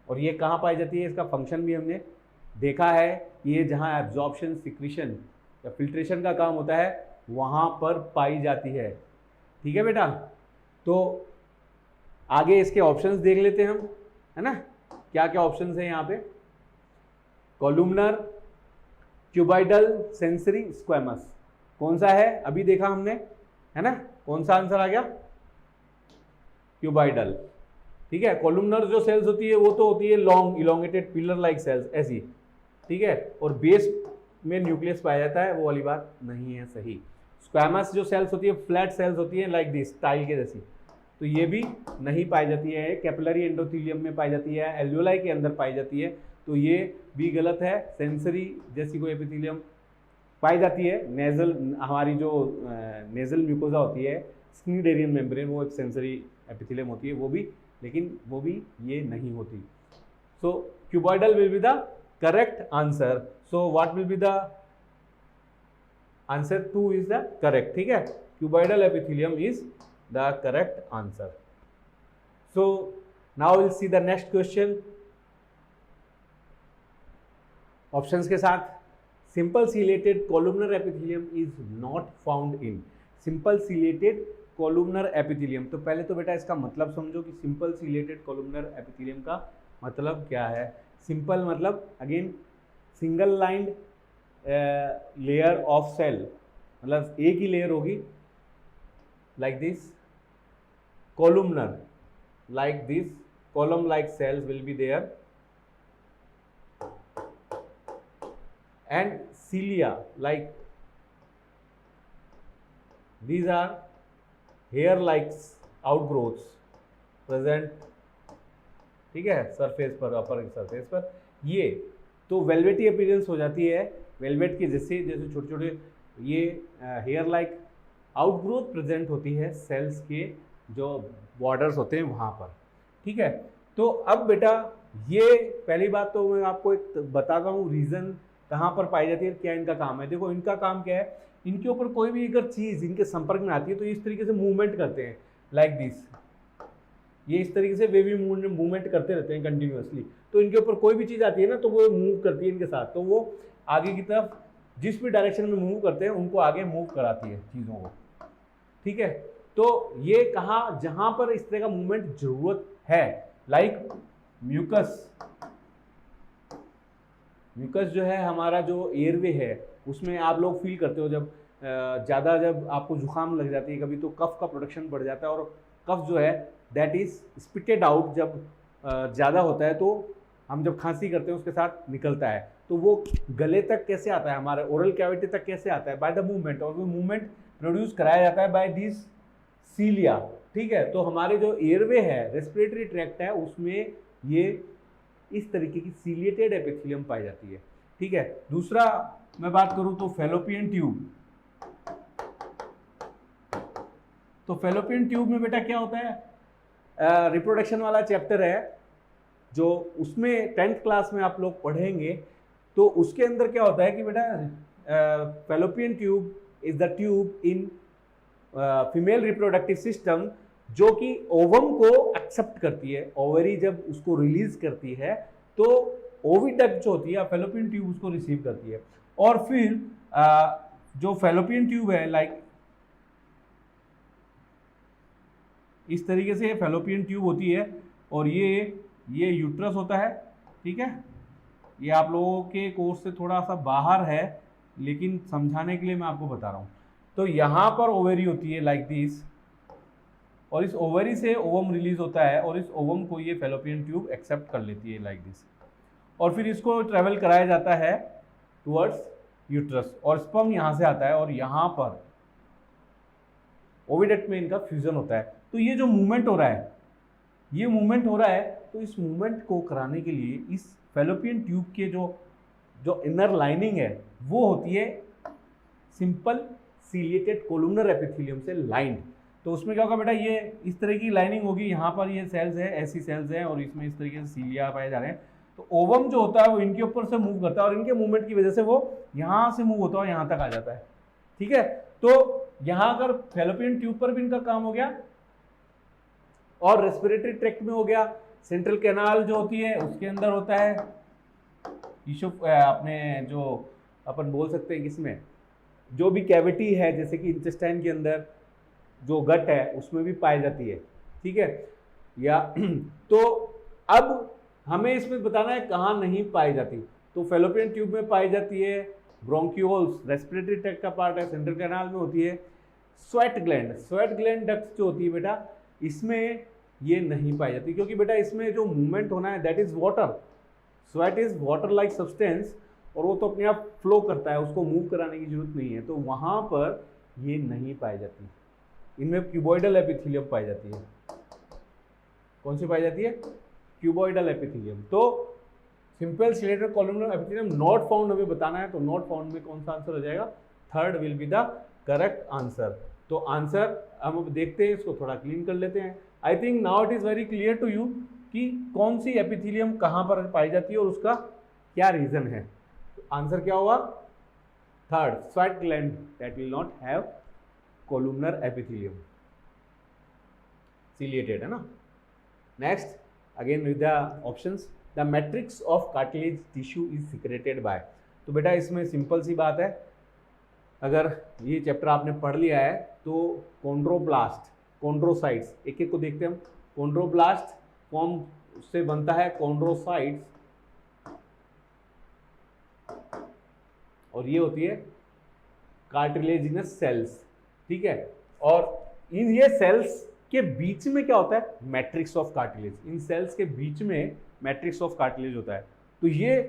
और ये कहाँ पाई जाती है? इसका फंक्शन भी हमने देखा है, ये जहाँ एब्जॉर्प्शन, सिक्रीशन या फिल्ट्रेशन का काम होता है वहाँ पर पाई जाती है, ठीक है बेटा। तो आगे इसके ऑप्शंस देख लेते हैं हम, है ना, क्या क्या ऑप्शंस हैं यहाँ पे? Columnar, cuboidal, sensory, squamous. कौन सा है? अभी देखा हमने, है ना, कौन सा आंसर आ गया? क्यूबॉइडल, ठीक है। कॉलुमनर जो सेल्स होती है वो तो होती है long elongated pillar like cells ऐसी, ठीक है, और बेस में न्यूक्लियस पाया जाता है, वो वाली बात नहीं है सही। स्क्वेमस जो सेल्स होती है फ्लैट सेल्स होती है लाइक दिस, टाइल के जैसी, तो ये भी नहीं पाई जाती है। कैपिलरी एंडोथेलियम में पाई जाती है, एल्वियोलाई के अंदर पाई जाती है, तो ये भी गलत है। सेंसरी जैसी कोई एपिथेलियम पाई जाती है, नेजल, हमारी जो नेजल म्यूकोजा होती है, स्क्नीडेरियन मेम्ब्रेन, वो एक सेंसरी एपिथेलियम होती है, वो भी, लेकिन वो भी ये नहीं होती। So cuboidal will be the correct answer. So what will be the answer? 2 is the correct, ठीक है। Cuboidal epithelium is the correct answer. So now will see the next question options के साथ। Simple ciliated columnar epithelium is not found in. Simple ciliated columnar epithelium. तो पहले तो बेटा इसका मतलब समझो कि सिंपल सिलेटेड कोलुमनर एपिथेलियम का मतलब क्या है। सिंपल मतलब again single lined layer of cell, मतलब एक ही लेयर होगी like this. Columnar like this, column like cells will be there, and cilia like these are hair like outgrowths present, ठीक है, सरफेस पर, अपर सरफेस पर। ये तो वेलवेटी अपीयरेंस हो जाती है, वेलवेट के जैसे जैसे छोटे छोटे ये हेयर लाइक आउटग्रोथ प्रेजेंट होती है सेल्स के जो बॉर्डर्स होते हैं वहाँ पर, ठीक है। तो अब बेटा ये पहली बात तो मैं आपको एक बताता हूँ रीज़न कहाँ पर पाई जाती है, क्या इनका काम है। देखो इनका काम क्या है, इनके ऊपर कोई भी अगर चीज़ इनके संपर्क में आती है तो इस तरीके से मूवमेंट करते हैं लाइक दिस, ये इस तरीके से वे भी मूवमेंट करते रहते हैं कंटिन्यूसली। तो इनके ऊपर कोई भी चीज़ आती है ना तो वो मूव करती है इनके साथ, तो वो आगे की तरफ जिस भी डायरेक्शन में मूव करते हैं उनको आगे मूव कराती है चीज़ों को, ठीक है। तो ये कहाँ जहाँ पर इस तरह का मूवमेंट जरूरत है, लाइक म्यूकस, म्यूकस जो है हमारा जो एयरवे है उसमें आप लोग फील करते हो जब ज़्यादा जब आपको जुकाम लग जाती है कभी तो कफ का प्रोडक्शन बढ़ जाता है और कफ जो है दैट इज स्पिटेड आउट जब ज़्यादा होता है तो हम जब खांसी करते हैं उसके साथ निकलता है, तो वो गले तक कैसे आता है, हमारे ओरल कैविटी तक कैसे आता है, बाय द मूवमेंट, और वो मूवमेंट प्रोड्यूस कराया जाता है बाय दिस सीलिया, ठीक है। तो हमारे जो एयरवे है, रेस्पिरेटरी ट्रैक्ट है, उसमें ये इस तरीके की सीलिएटेड एपिथेलियम पाई जाती है, ठीक है। दूसरा मैं बात करूं तो फैलोपियन ट्यूब, तो फैलोपियन ट्यूब में बेटा क्या होता है, रिप्रोडक्शन वाला चैप्टर है जो उसमें 10th क्लास में आप लोग पढ़ेंगे। तो उसके अंदर क्या होता है कि बेटा fallopian tube is the tube in female reproductive system जो कि ओवम को एक्सेप्ट करती है, ओवरी जब उसको रिलीज करती है तो ओविडक्ट जो होती है फैलोपियन ट्यूब उसको रिसीव करती है। और फिर जो फैलोपियन ट्यूब है लाइक इस तरीके से फैलोपियन ट्यूब होती है और ये यूट्रस होता है, ठीक है। ये आप लोगों के कोर्स से थोड़ा सा बाहर है लेकिन समझाने के लिए मैं आपको बता रहा हूँ। तो यहाँ पर ओवेरी होती है लाइक दिस, और इस ओवरी से ओवम रिलीज होता है और इस ओवम को ये फैलोपियन ट्यूब एक्सेप्ट कर लेती है लाइक दिस, और फिर इसको ट्रेवल कराया जाता है टुवर्ड्स यूट्रस और स्पर्म यहाँ से आता है और यहाँ पर ओविडक्ट में इनका फ्यूजन होता है। तो ये जो मूवमेंट हो रहा है, ये मूवमेंट हो रहा है, तो इस मूवमेंट को कराने के लिए इस फैलोपियन ट्यूब के जो इनर लाइनिंग है वो होती है सिंपल सीलिएटेड कोलुमनर एपिथेलियम से लाइंड। तो उसमें क्या होगा बेटा, ये इस तरह की लाइनिंग होगी, यहाँ पर ये सेल्स है, ऐसी सेल्स हैं और इसमें इस तरीके से सीलिया पाए जा रहे हैं। तो ओवम जो होता है वो इनके ऊपर से मूव करता है और इनके मूवमेंट की वजह से वो यहाँ से मूव होता है और यहाँ तक आ जाता है, ठीक है। तो यहाँ अगर फैलोपियन ट्यूब पर भी इनका काम हो गया और रेस्पिरेटरी ट्रैक्ट में हो गया, सेंट्रल कैनाल जो होती है उसके अंदर होता है टिश्यू, अपने जो अपन बोल सकते हैं किसमें जो भी कैविटी है जैसे कि इंटेस्टाइन के अंदर जो गट है उसमें भी पाई जाती है, ठीक है। या तो अब हमें इसमें बताना है कहाँ नहीं पाई जाती। तो फैलोपियन ट्यूब में पाई जाती है, ब्रोंक्यूल्स रेस्पिरेटरी ट्रैक्ट का पार्ट है, सेंट्रल कैनाल में होती है, स्वेट ग्लैंड डक्ट्स जो होती है बेटा इसमें ये नहीं पाई जाती, क्योंकि बेटा इसमें जो मूवमेंट होना है that is water, sweat is water like substance और वो तो अपने आप फ्लो करता है, उसको मूव कराने की जरूरत नहीं है, तो वहाँ पर ये नहीं पाई जाती। इनमें क्यूबॉइडल एपिथेलियम पाई जाती है। कौन सी पाई जाती है? Cuboidal epithelium. तो simple ciliated columnar epithelium not found हमें बताना है, तो नॉट फाउंड में कौन सा आंसर हो जाएगा? Third will be the correct answer. तो आंसर हम अब देखते हैं, इसको थोड़ा क्लीन कर लेते हैं। I think now it is very clear to you कि कौन सी एपिथेलियम कहाँ पर पाई जाती है और उसका क्या रीजन है। आंसर क्या होगा? Third, sweat gland that will not have columnar epithelium, ciliated है ना। Next again with the options, the matrix of cartilage tissue is secreted by. तो बेटा इसमें सिंपल सी बात है, अगर ये चैप्टर आपने पढ़ लिया है तो कॉन्ड्रोब्लास्ट, कॉन्ड्रोसाइट्स, एक एक को देखते हैं हम। कॉन्ड्रोब्लास्ट फॉर्म से बनता है कॉन्ड्रोसाइट्स, और ये होती है कार्टिलेजिनस सेल्स, ठीक है। और इन ये सेल्स के बीच में क्या होता है, मैट्रिक्स ऑफ कार्टिलेज, इन सेल्स के बीच में मैट्रिक्स ऑफ कार्टिलेज होता है। तो ये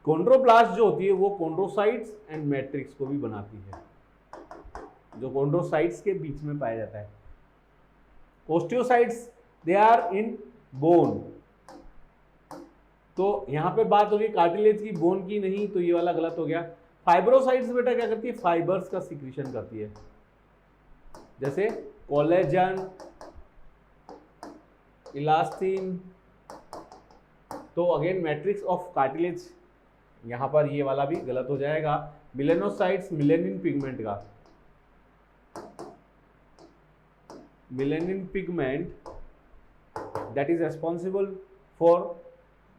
कॉन्ड्रोब्लास्ट जो होती है वो कॉन्ड्रोसाइट्स एंड मैट्रिक्स को भी बनाती है, जो कॉन्ड्रोसाइट्स के बीच में पाया जाता है। Osteocytes they are in bone, तो यहां पे बात हो रही है कार्टिलेज की, बोन की नहीं, तो ये वाला गलत हो गया। फाइब्रोसाइट्स बेटा क्या करती है, फाइबर्स का सिक्रीशन करती है, जैसे कोलेजन, इलास्टिन। तो अगेन मैट्रिक्स ऑफ कार्टिलेज, यहां पर ये वाला भी गलत हो जाएगा। मिलेनोसाइट्स, मिलेनिन पिगमेंट का, melanin pigment that is responsible for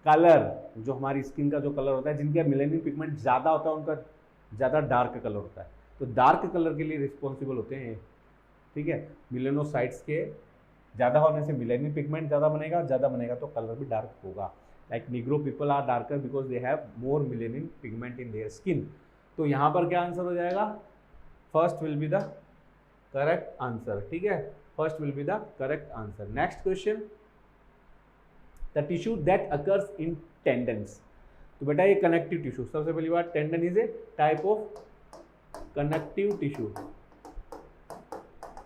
colour, जो हमारी स्किन का जो कलर होता है, जिनके मिलेनिन पिगमेंट ज़्यादा होता है उनका ज़्यादा डार्क कलर होता है, तो डार्क कलर के लिए रिस्पॉन्सिबल होते हैं, ठीक है। मिलेनोसाइट्स के ज़्यादा होने से मिलेनिन पिगमेंट ज़्यादा बनेगा तो कलर भी डार्क होगा। Like negro people are darker because they have more melanin pigment in their skin. तो यहाँ पर क्या आंसर हो जाएगा, first will be the correct answer, ठीक है, first will be the correct answer. Next question, the tissue that occurs in tendons. तो बेटा ये कनेक्टिव टिश्यू, सबसे पहली बात tendon is a type of connective tissue,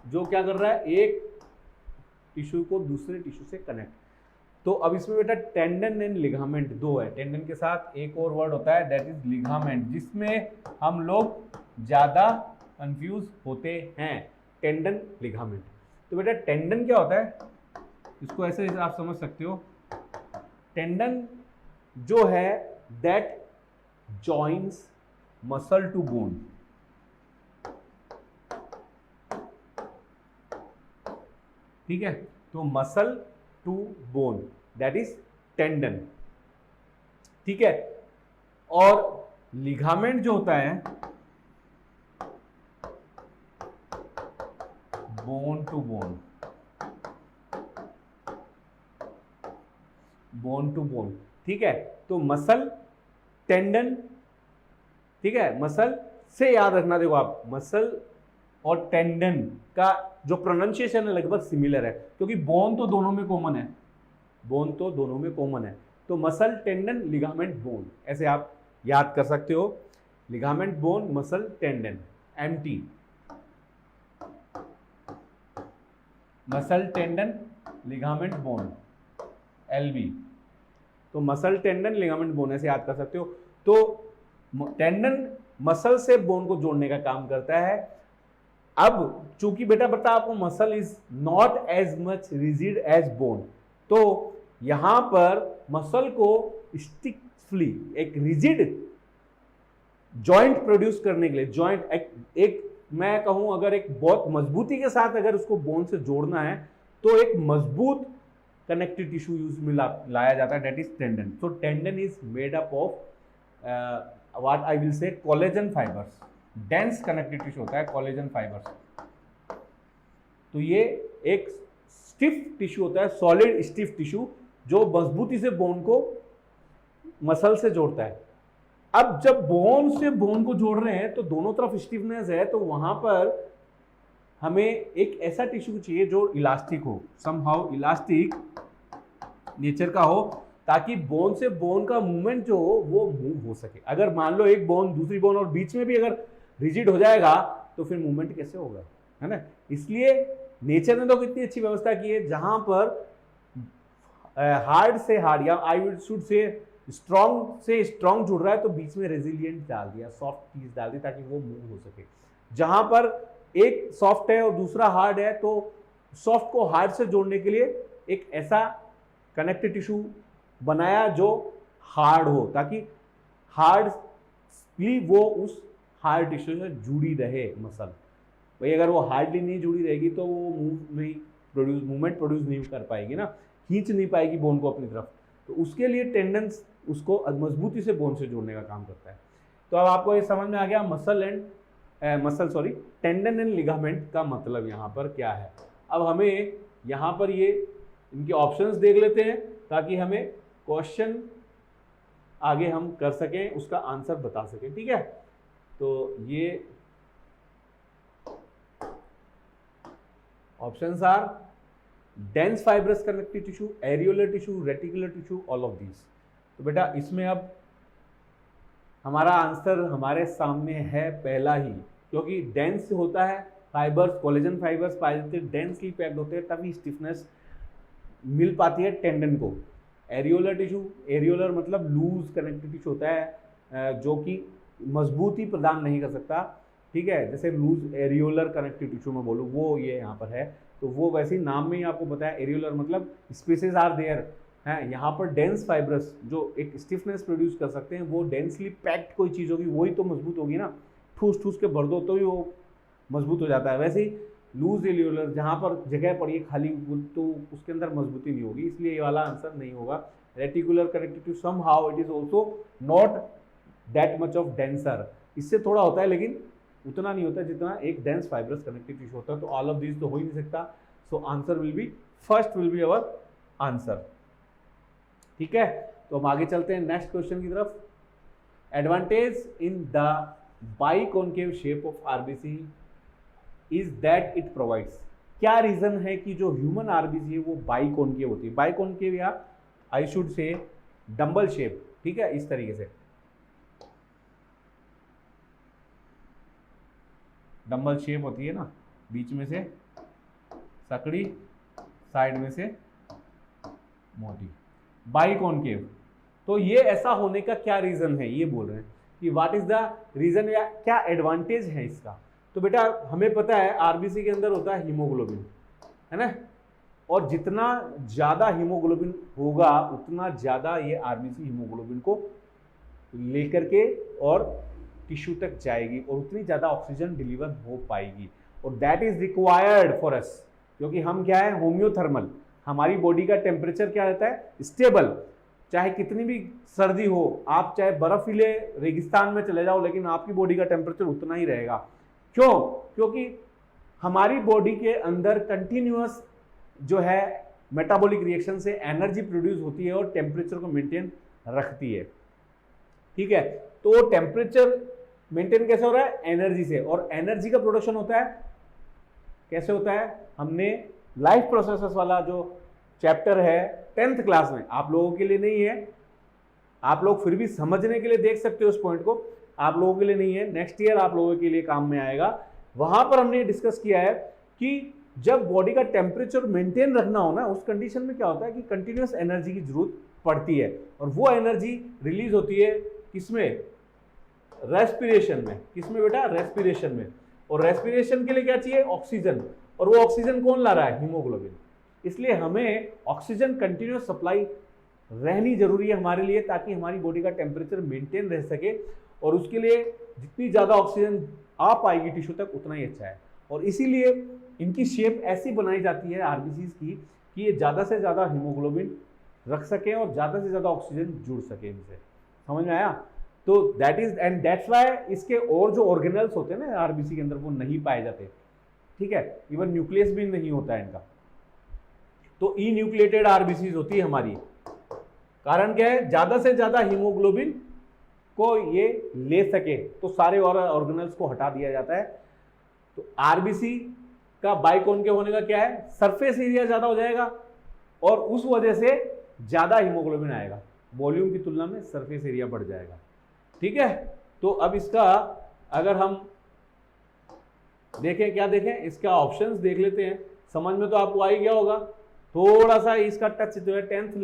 जो क्या कर रहा है, एक टिश्यू को दूसरे टिश्यू से कनेक्ट। तो अब इसमें बेटा टेंडन एंड लिगामेंट दो है, टेंडन के साथ एक और वर्ड होता है दैट इज लिगामेंट, जिसमें हम लोग ज़्यादा कंफ्यूज होते हैं, टेंडन लिगामेंट। तो बेटा टेंडन क्या होता है, इसको ऐसे आप समझ सकते हो, टेंडन जो है that joins muscle to bone, ठीक है, तो muscle to bone that is tendon, ठीक है। और लिगामेंट जो होता है bone to bone, bone to bone, ठीक है। तो मसल टेंडन, ठीक है, मसल से याद रखना, देखो आप मसल और टेंडन का जो प्रोनाउंसिएशन है लगभग सिमिलर है, क्योंकि बोन तो दोनों में कॉमन है, बोन तो दोनों में कॉमन है। तो मसल टेंडन लिगामेंट बोन, ऐसे आप याद कर सकते हो, ligament bone muscle tendon, MT, muscle tendon ligament bone, LB। तो मसल टेंडन लिगामेंट बोन ऐसे याद कर सकते हो। तो टेंडन मसल से बोन को जोड़ने का काम करता है। अब चूंकि बेटा बता आपको muscle is not as much rigid as bone, तो यहां पर मसल को स्टिफली एक रिजिड जॉइंट प्रोड्यूस करने के लिए, जॉइंट एक मैं कहूं अगर एक बहुत मजबूती के साथ अगर उसको बोन से जोड़ना है तो एक मजबूत कनेक्टिव टिश्यू यूज में लाया जाता है, that is tendon. So tendon is made up of what I will say collagen fibres, dense connective tissue होता है कोलेजन फाइबर्स। तो ये एक स्टिफ टिश्यू होता है, सॉलिड स्टिफ टिश्यू, जो मजबूती से बोन को मसल से जोड़ता है। अब जब बोन से बोन को जोड़ रहे हैं तो दोनों तरफ स्टिफनेस है, तो वहां पर हमें एक ऐसा टिश्यू चाहिए जो इलास्टिक हो, समहाउ इलास्टिक नेचर का हो, ताकि बोन से बोन का मूवमेंट जो हो वो मूव हो सके। अगर मान लो एक बोन दूसरी बोन और बीच में भी अगर रिजिड हो जाएगा तो फिर मूवमेंट कैसे होगा, है ना। इसलिए नेचर ने तो कितनी अच्छी व्यवस्था की है, जहां पर हार्ड से हार्ड या I would should say strong जुड़ रहा है तो बीच में रेजिलियंट डाल दिया, सॉफ्ट चीज डाल दी ताकि वो मूव हो सके। जहां पर एक सॉफ्ट है और दूसरा हार्ड है तो सॉफ्ट को हार्ड से जोड़ने के लिए एक ऐसा कनेक्टिव टिश्यू बनाया जो हार्ड हो, ताकि हार्डली वो उस हार्ड टिश्यू से जुड़ी रहे मसल। भाई अगर वो हार्डली नहीं जुड़ी रहेगी तो वो मूवमेंट प्रोड्यूस नहीं कर पाएगी ना, खींच नहीं पाएगी बोन को अपनी तरफ। तो उसके लिए टेंडेंस उसको मजबूती से बोन से जोड़ने का काम करता है। तो अब आपको ये समझ में आ गया muscle and muscle sorry, tendon and ligament का मतलब यहाँ पर क्या है। अब हमें यहाँ पर ये इनके ऑप्शंस देख लेते हैं ताकि हमें क्वेश्चन आगे हम कर सकें, उसका आंसर बता सकें, ठीक है। तो ये options are dense fibrous connective tissue, areolar tissue, reticular tissue, all of these. तो बेटा इसमें अब हमारा आंसर हमारे सामने है पहला ही, क्योंकि डेंस होता है फाइबर्स, कोलेजन फाइबर्स पाए जाते हैं, डेंसली पैक्ड होते हैं, तभी स्टिफनेस मिल पाती है टेंडन को। एरियोलर टिश्यू, एरियोलर मतलब लूज कनेक्टिव टिश्यू होता है जो कि मजबूती प्रदान नहीं कर सकता, ठीक है। जैसे लूज एरियोलर कनेक्टिव टिश्यू में बोलूँ वो ये यहाँ पर है, तो वो वैसे ही नाम में ही आपको बताया, एरियोलर मतलब स्पेसेस आर देयर हैं। यहाँ पर डेंस फाइब्रस जो एक स्टिफनेस प्रोड्यूस कर सकते हैं, वो डेंसली पैक्ड कोई चीज़ होगी वही तो मजबूत होगी ना, ठूस ठूस के भर दो तो ही वो मजबूत हो जाता है। वैसे ही लूज एरियोलर जहाँ पर जगह पड़ी है खाली, तो उसके अंदर मजबूती नहीं होगी, इसलिए ये वाला आंसर नहीं होगा। Reticular connective tissue somehow it is also not that much of denser, इससे थोड़ा होता है लेकिन उतना नहीं होता जितना एक डेंस फाइब्रस कनेक्टिव टिश्यू होता है। तो ऑल ऑफ दिस तो हो ही नहीं सकता, so answer will B first will be our answer, ठीक है। तो हम आगे चलते हैं नेक्स्ट क्वेश्चन की तरफ। Advantage in the biconcave shape of RBC is that it provides, क्या रीजन है कि जो ह्यूमन आरबीसी है वो बाइकॉन्केव होती है। बाइकॉन्केव या I should say dumbbell shape, ठीक है, इस तरीके से डंबल शेप होती है ना, बीच में से सकड़ी, साइड में से मोटी, बाइकॉन्केव। तो ये ऐसा होने का क्या रीजन है, ये बोल रहे हैं कि व्हाट इज द रीजन या क्या एडवांटेज है इसका। तो बेटा हमें पता है आरबीसी के अंदर होता है हीमोग्लोबिन, है ना, और जितना ज़्यादा हीमोग्लोबिन होगा उतना ज़्यादा ये आरबीसी हीमोग्लोबिन को लेकर के और टिश्यू तक जाएगी और उतनी ज़्यादा ऑक्सीजन डिलीवर हो पाएगी, और that is required for us, क्योंकि हम क्या है होम्योथर्मल, हमारी बॉडी का टेम्परेचर क्या रहता है स्टेबल, चाहे कितनी भी सर्दी हो, आप चाहे बर्फीले रेगिस्तान में चले जाओ लेकिन आपकी बॉडी का टेम्परेचर उतना ही रहेगा। क्यों? क्योंकि हमारी बॉडी के अंदर कंटिन्यूअस जो है मेटाबॉलिक रिएक्शन से एनर्जी प्रोड्यूस होती है और टेम्परेचर को मेंटेन रखती है, ठीक है। तो टेम्परेचर मेंटेन कैसे हो रहा है, एनर्जी से, और एनर्जी का प्रोडक्शन होता है कैसे होता है, हमने लाइफ प्रोसेसेस वाला जो चैप्टर है 10th क्लास में, आप लोगों के लिए नहीं है, आप लोग फिर भी समझने के लिए देख सकते हो उस पॉइंट को, आप लोगों के लिए नहीं है, नेक्स्ट ईयर आप लोगों के लिए काम में आएगा। वहां पर हमने डिस्कस किया है कि जब बॉडी का टेम्परेचर मेंटेन रखना हो ना, उस कंडीशन में क्या होता है कि कंटिन्यूअस एनर्जी की जरूरत पड़ती है, और वो एनर्जी रिलीज होती है किसमें, रेस्पिरेशन में। किसमें बेटा, रेस्पिरेशन में। और रेस्पिरेशन के लिए क्या चाहिए, ऑक्सीजन, और वो ऑक्सीजन कौन ला रहा है, हीमोग्लोबिन। इसलिए हमें ऑक्सीजन कंटिन्यूअस सप्लाई रहनी जरूरी है हमारे लिए, ताकि हमारी बॉडी का टेम्परेचर मेंटेन रह सके, और उसके लिए जितनी ज़्यादा ऑक्सीजन आ पाएगी टिश्यू तक उतना ही अच्छा है। और इसीलिए इनकी शेप ऐसी बनाई जाती है आरबीसीज की कि ये ज़्यादा से ज़्यादा हीमोग्लोबिन रख सकें और ज़्यादा से ज़्यादा ऑक्सीजन जुड़ सके इनसे, समझ में आया। तो that is and that's why इसके और जो ऑर्गेनल्स होते हैं ना आरबीसी के अंदर वो नहीं पाए जाते, ठीक है, इवन न्यूक्लियस भी नहीं होता है इनका। तो ई न्यूक्लिएटेड आरबीसीज होती है हमारी, कारण क्या है, ज्यादा से ज्यादा हीमोग्लोबिन को ये ले सके, तो सारे और ऑर्गेनल्स को हटा दिया जाता है। तो आरबीसी का बाइकॉन्केव होने का क्या है, सरफेस एरिया ज्यादा हो जाएगा और उस वजह से ज्यादा हीमोग्लोबिन आएगा, वॉल्यूम की तुलना में सरफेस एरिया बढ़ जाएगा, ठीक है। तो अब इसका अगर हम देखें, क्या देखें, इसका ऑप्शंस देख लेते हैं, समझ में तो आपको आ ही गया होगा। थोड़ा सा इसका टच जो है 10th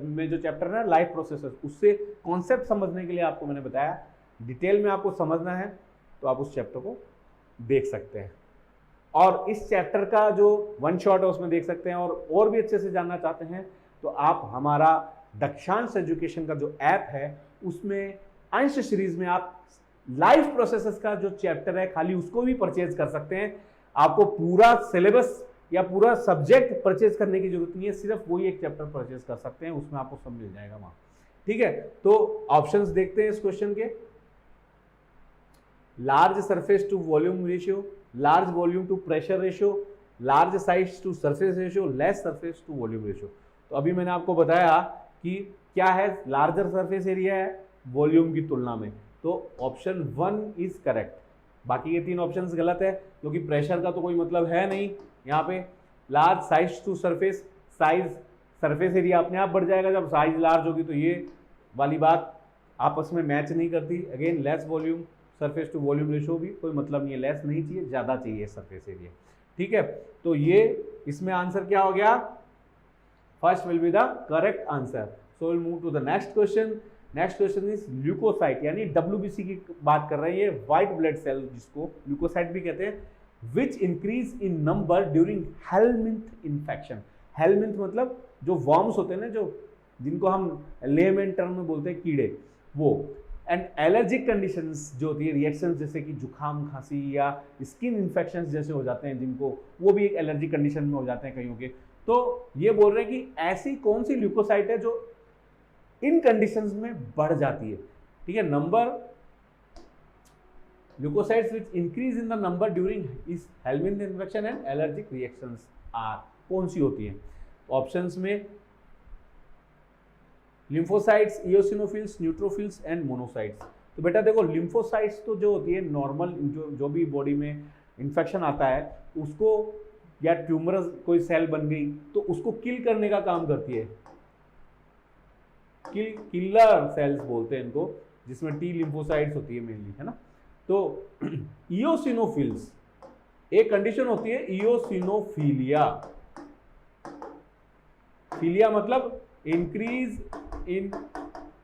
में जो चैप्टर है लाइफ प्रोसेसेस, उससे कॉन्सेप्ट समझने के लिए आपको मैंने बताया, डिटेल में आपको समझना है तो आप उस चैप्टर को देख सकते हैं, और इस चैप्टर का जो वन शॉट है उसमें देख सकते हैं। और भी अच्छे से जानना चाहते हैं तो आप हमारा दक्षांश एजुकेशन का जो ऐप है उसमें अंश सीरीज में आप लाइफ प्रोसेसेस का जो चैप्टर है खाली उसको भी परचेज कर सकते हैं। आपको पूरा सिलेबस या पूरा सब्जेक्ट परचेज करने की जरूरत नहीं है, सिर्फ वही एक चैप्टर परचेज कर सकते हैं, उसमें आपको सब मिल जाएगा वहां, ठीक है। तो ऑप्शंस देखते हैं इस क्वेश्चन के। Large surface to volume ratio, large volume to pressure ratio, large size to surface ratio, less surface to volume ratio. तो अभी मैंने आपको बताया कि क्या है, लार्जर सरफेस एरिया है वॉल्यूम की तुलना में, तो ऑप्शन 1 इज करेक्ट। बाकी ये 3 ऑप्शंस गलत है क्योंकि प्रेशर का तो कोई मतलब है नहीं यहाँ पे। Large size to surface, size surface area अपने आप बढ़ जाएगा जब साइज लार्ज होगी, तो ये वाली बात आपस में मैच नहीं करती। Again less volume surface to volume ratio भी कोई मतलब नहीं है, लेस नहीं चाहिए, ज़्यादा चाहिए सरफेस एरिया, ठीक है। तो ये इसमें आंसर क्या हो गया, first will be the correct answer. So will move to the next question. Next question is leucocyte, यानी WBC की बात कर रहे हैं, ये व्हाइट ब्लड सेल जिसको ल्यूकोसाइट भी कहते हैं, which increase in number during helminth infection. Helminth मतलब जो वॉर्म्स होते हैं ना, जो जिनको हम लेमन टर्म में बोलते हैं कीड़े, वो। एंड एलर्जिक कंडीशंस जो होती है, रिएक्शंस जैसे कि जुकाम खांसी या स्किन इन्फेक्शंस जैसे हो जाते हैं जिनको, वो भी एक एलर्जिक कंडीशन में हो जाते हैं कईयों के। तो ये बोल रहे हैं कि ऐसी कौन सी ल्यूकोसाइट है जो इन कंडीशंस में बढ़ जाती है, ठीक है। Number leucocytes which increase in the number during is helminth infection and allergic reactions are, कौन सी होती है? ऑप्शंस में lymphocytes, eosinophils, neutrophils and monocytes. तो बेटा देखो, लिम्फोसाइट्स तो जो होती है नॉर्मल, जो भी बॉडी में इन्फेक्शन आता है उसको, या ट्यूमरस कोई सेल बन गई तो उसको किल करने का काम करती है, किलर सेल्स बोलते हैं इनको, जिसमें टी लिम्फोसाइट्स होती है मेनली, है ना। तो इओसिनोफिल्स, एक कंडीशन होती है इओसिनोफिलिया। फिलिया मतलब increase in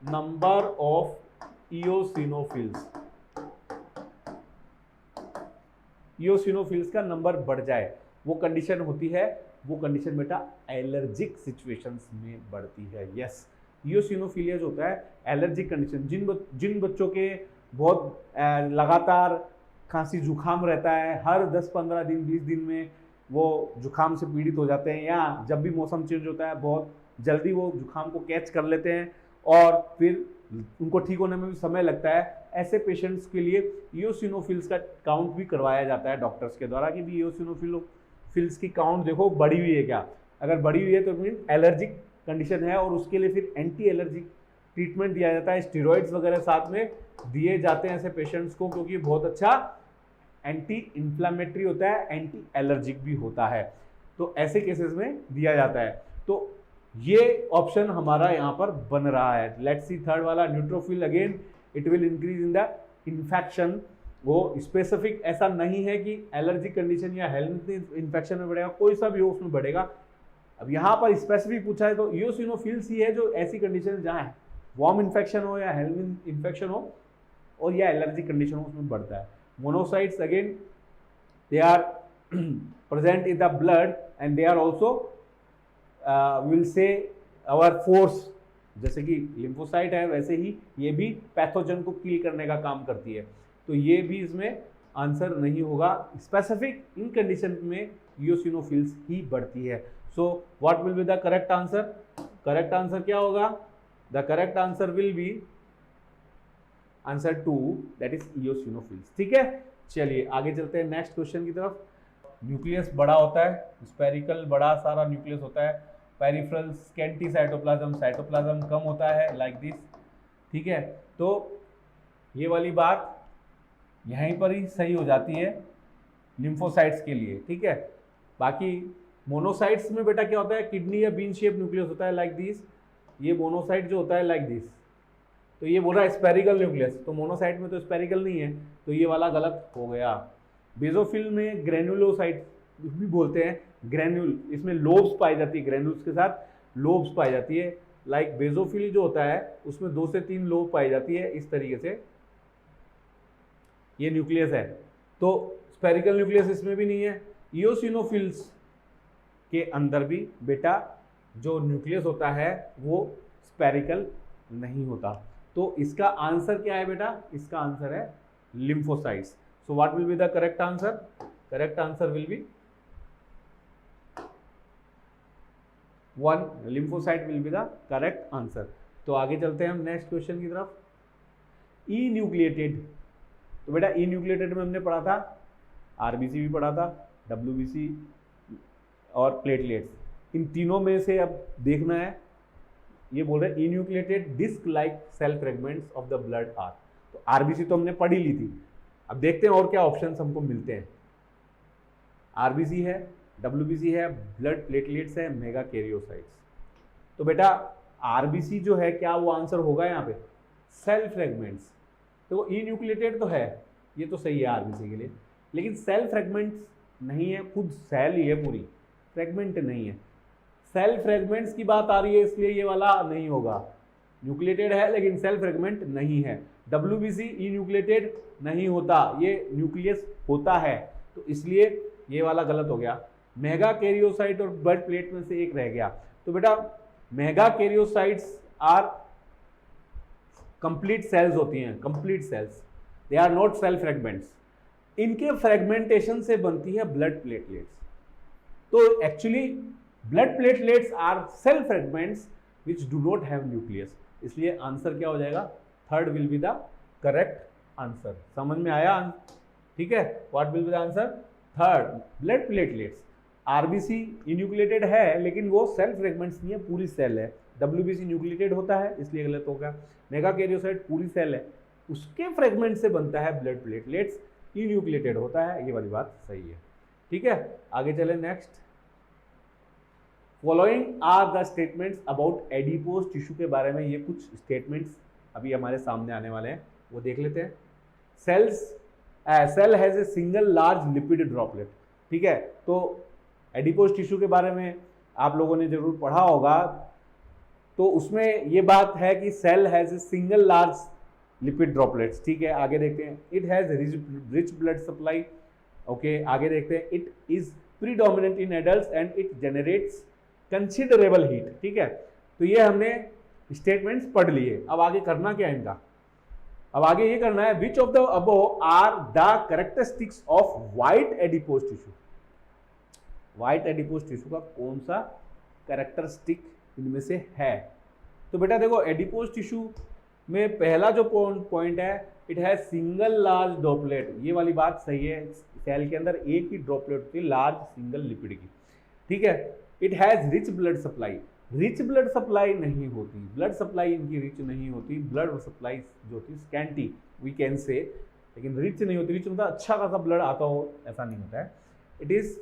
number of eosinophils, eosinophils का नंबर बढ़ जाए, वो कंडीशन होती है, वो कंडीशन बेटा एलर्जिक सिचुएशंस में बढ़ती है। यस, इओसिनोफिलिया जो होता है एलर्जिक कंडीशन, जिन बच्चों के बहुत लगातार खांसी जुकाम रहता है, हर 10-15 दिन 20 दिन में वो जुकाम से पीड़ित हो जाते हैं, या जब भी मौसम चेंज होता है बहुत जल्दी वो जुकाम को कैच कर लेते हैं और फिर उनको ठीक होने में भी समय लगता है, ऐसे पेशेंट्स के लिए इओसिनोफिल्स का काउंट भी करवाया जाता है डॉक्टर्स के द्वारा कि भी इओसिनोफिल्स की काउंट देखो बढ़ी हुई है क्या। अगर बढ़ी हुई है तो मीन एलर्जिक कंडीशन है, और उसके लिए फिर एंटी एलर्जिक ट्रीटमेंट दिया जाता है, स्टेरॉइड्स वगैरह साथ में दिए जाते हैं ऐसे पेशेंट्स को, क्योंकि बहुत अच्छा एंटी इन्फ्लामेटरी होता है, एंटी एलर्जिक भी होता है, तो ऐसे केसेस में दिया जाता है। तो ये ऑप्शन हमारा यहाँ पर बन रहा है। लेट्स सी थर्ड वाला, neutrophil, again it will increase in the infection. वो स्पेसिफिक ऐसा नहीं है कि एलर्जिक कंडीशन या हेल्थ इन्फेक्शन में बढ़ेगा, कोई सा भी हो उसमें बढ़ेगा। अब यहाँ पर स्पेसिफिक पूछा है तो इओसिनोफिल्स ही है जो ऐसी कंडीशन जहाँ वार्म इन्फेक्शन हो या हेल्थ इन्फेक्शन हो और या एलर्जिक कंडीशन हो उसमें बढ़ता है। Monocytes again they are present in the blood and they are also will say our force, जैसे कि लिम्फोसाइट है वैसे ही ये भी पैथोजन को किल करने का काम करती है, तो ये भी इसमें आंसर नहीं होगा। स्पेसिफिक इन कंडीशन में इओसिनोफिल्स ही बढ़ती है। So what will be the correct answer? Correct answer क्या होगा? The correct answer will B answer 2, that is eosinophils. ठीक है, चलिए आगे चलते हैं नेक्स्ट क्वेश्चन की तरफ। न्यूक्लियस बड़ा होता है, स्पेरिकल बड़ा सारा न्यूक्लियस होता है, पेरिफेरल स्कैंटी साइटोप्लाज्म, साइटोप्लाज्म कम होता है लाइक दिस। ठीक है, तो ये वाली बात यहीं पर ही सही हो जाती है लिम्फोसाइट्स के लिए। ठीक है, बाकी मोनोसाइट्स में बेटा क्या होता है, किडनी या बीन शेप न्यूक्लियस होता है लाइक दिस। ये मोनोसाइट जो होता है लाइक दिस, तो ये बोल रहा है स्पेरिकल न्यूक्लियस, तो मोनोसाइट में तो स्पेरिकल नहीं है, तो ये वाला गलत हो गया। बेजोफिल में ग्रेनुलोसाइट भी बोलते हैं, ग्रेन्यूल, इसमें लोब्स पाई जाती है, ग्रेन्यूल्स के साथ लोब्स पाई जाती है। लाइक बेजोफिल जो होता है उसमें 2 से 3 लोब पाई जाती है, इस तरीके से ये न्यूक्लियस है। तो स्पेरिकल न्यूक्लियस इसमें भी नहीं है। इओसिनोफिल्स के अंदर भी बेटा जो न्यूक्लियस होता है वो स्पेरिकल नहीं होता। तो इसका आंसर क्या है बेटा? इसका आंसर है lymphocytes. So what will be the correct answer? Correct answer will B 1, lymphocyte will be the correct answer. तो आगे चलते हैं हम नेक्स्ट क्वेश्चन की तरफ। ई न्यूक्लिएटेड तो बेटा ई न्यूक्लिएटेड में हमने पढ़ा था, आरबीसी भी पढ़ा था, डब्ल्यूबीसी और प्लेटलेट्स। इन तीनों में से अब देखना है, ये बोल रहे हैं enucleated disc like cell fragments of the blood are. तो आरबीसी तो हमने पढ़ी ली थी, अब देखते हैं और क्या ऑप्शंस हमको मिलते हैं। आरबीसी है, डब्ल्यूबीसी है, ब्लड प्लेटलेट्स है, मेगा कैरियोसाइट्स। तो बेटा आरबीसी जो है क्या वो आंसर होगा यहाँ पे? Cell fragments. तो इन्यूक्लिएटेड तो है, ये तो सही है आरबीसी के लिए, लेकिन सेल फ्रेगमेंट्स नहीं है, खुद सेल ही है पूरी, फ्रेगमेंट नहीं है। सेल फ्रेगमेंट्स की बात आ रही है इसलिए ये वाला नहीं होगा। न्यूक्लिएटेड है लेकिन सेल फ्रेगमेंट नहीं है। डब्ल्यूबीसी ई न्यूक्लिएटेड नहीं होता, ये न्यूक्लियस होता है, तो इसलिए ये वाला गलत हो गया। मेगा कैरियोसाइट और ब्लड प्लेट में से एक रह गया। तो बेटा megakaryocytes are complete cells होती हैं, complete cells, they are not cell fragments. इनके फ्रेगमेंटेशन से बनती है ब्लड प्लेटलेट्स। तो actually blood platelets are cell fragments which do not have nucleus. इसलिए आंसर क्या हो जाएगा? Third will be the correct answer. समझ में आया? ठीक है, what will be the answer? Third, blood platelets. RBC इन्यूक्लिएटेड है लेकिन वो सेल फ्रेगमेंट्स नहीं है, पूरी सेल है। डब्ल्यूबीसी न्यूक्लिएटेड होता है इसलिए गलत होगा। मेगा कैरियोसाइट पूरी सेल है, उसके फ्रेगमेंट से बनता है ब्लड प्लेटलेट्स, इन्यूक्लिएटेड होता है, ये वाली बात सही है। ठीक है, आगे चले next. Following are the statements about adipose tissue के बारे में ये कुछ स्टेटमेंट्स अभी हमारे सामने आने वाले हैं, वो देख लेते हैं। Cell has a single large lipid droplet. ठीक है, तो एडिपोज टिश्यू के बारे में आप लोगों ने जरूर पढ़ा होगा, तो उसमें ये बात है कि cell has a single large lipid droplets. ठीक है, आगे देखते हैं। It has rich blood supply. Okay, आगे देखते हैं। It is predominant in adults and it generates considerable heat. ठीक है, तो ये हमने स्टेटमेंट्स पढ़ लिए। अब आगे करना क्या है इनका? अब आगे ये करना है, which of the above are the characteristics of white adipose tissue. White adipose tissue का कौन सा कैरेक्टरिस्टिक इनमें से है? तो बेटा देखो, एडिपोज टिश्यू में पहला जो पॉइंट है, it has single large droplet. ये वाली बात सही है, सेल के अंदर एक ही ड्रॉपलेट होती है लार्ज सिंगल लिपिड की। ठीक है, it has rich blood supply. Rich blood supply नहीं होती, ब्लड सप्लाई इनकी रिच नहीं होती, ब्लड सप्लाई जो होती है स्कैंटी वी कैन से, लेकिन रिच नहीं होती। रिच मतलब अच्छा खासा ब्लड आता हो, ऐसा नहीं होता है। It is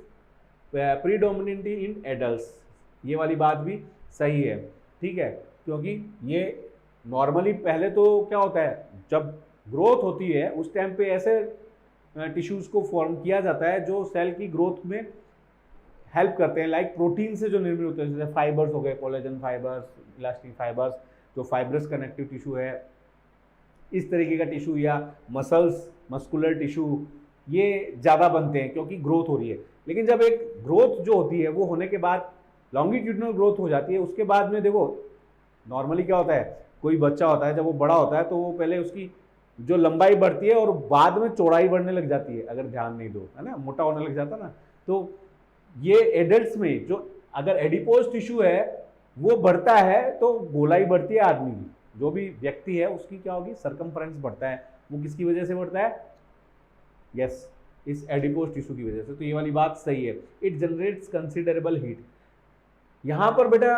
predominant in adults, ये वाली बात भी सही है। ठीक है, क्योंकि ये नॉर्मली पहले तो क्या होता है, जब ग्रोथ होती है उस टाइम पे ऐसे टिश्यूज़ को फॉर्म किया जाता है जो सेल की ग्रोथ में हेल्प करते हैं, लाइक प्रोटीन से जो निर्मित होते हैं, जैसे फाइबर्स हो गए, कोलेजन फाइबर्स, इलास्टिक फाइबर्स, जो फाइब्रस कनेक्टिव टिश्यू है, इस तरीके का टिश्यू, या मसल्स, मस्कुलर टिश्यू, ये ज़्यादा बनते हैं क्योंकि ग्रोथ हो रही है। लेकिन जब एक ग्रोथ जो होती है वो होने के बाद लॉन्गिट्यूडनल ग्रोथ हो जाती है, उसके बाद में देखो नॉर्मली क्या होता है, कोई बच्चा होता है जब वो बड़ा होता है तो वो पहले उसकी जो लंबाई बढ़ती है और बाद में चौड़ाई बढ़ने लग जाती है, अगर ध्यान नहीं दो, है ना, मोटा होने लग जाता है ना। तो ये एडल्ट्स में जो अगर एडिपोज टिश्यू है वो बढ़ता है तो गोलाई बढ़ती है आदमी की, जो भी व्यक्ति है उसकी क्या होगी, सरकमफ्रेंस बढ़ता है। वो किसकी वजह से बढ़ता है? यस, इस एडिपोज टिश्यू की वजह से। तो ये वाली बात सही है। It generates considerable heat. यहाँ पर बेटा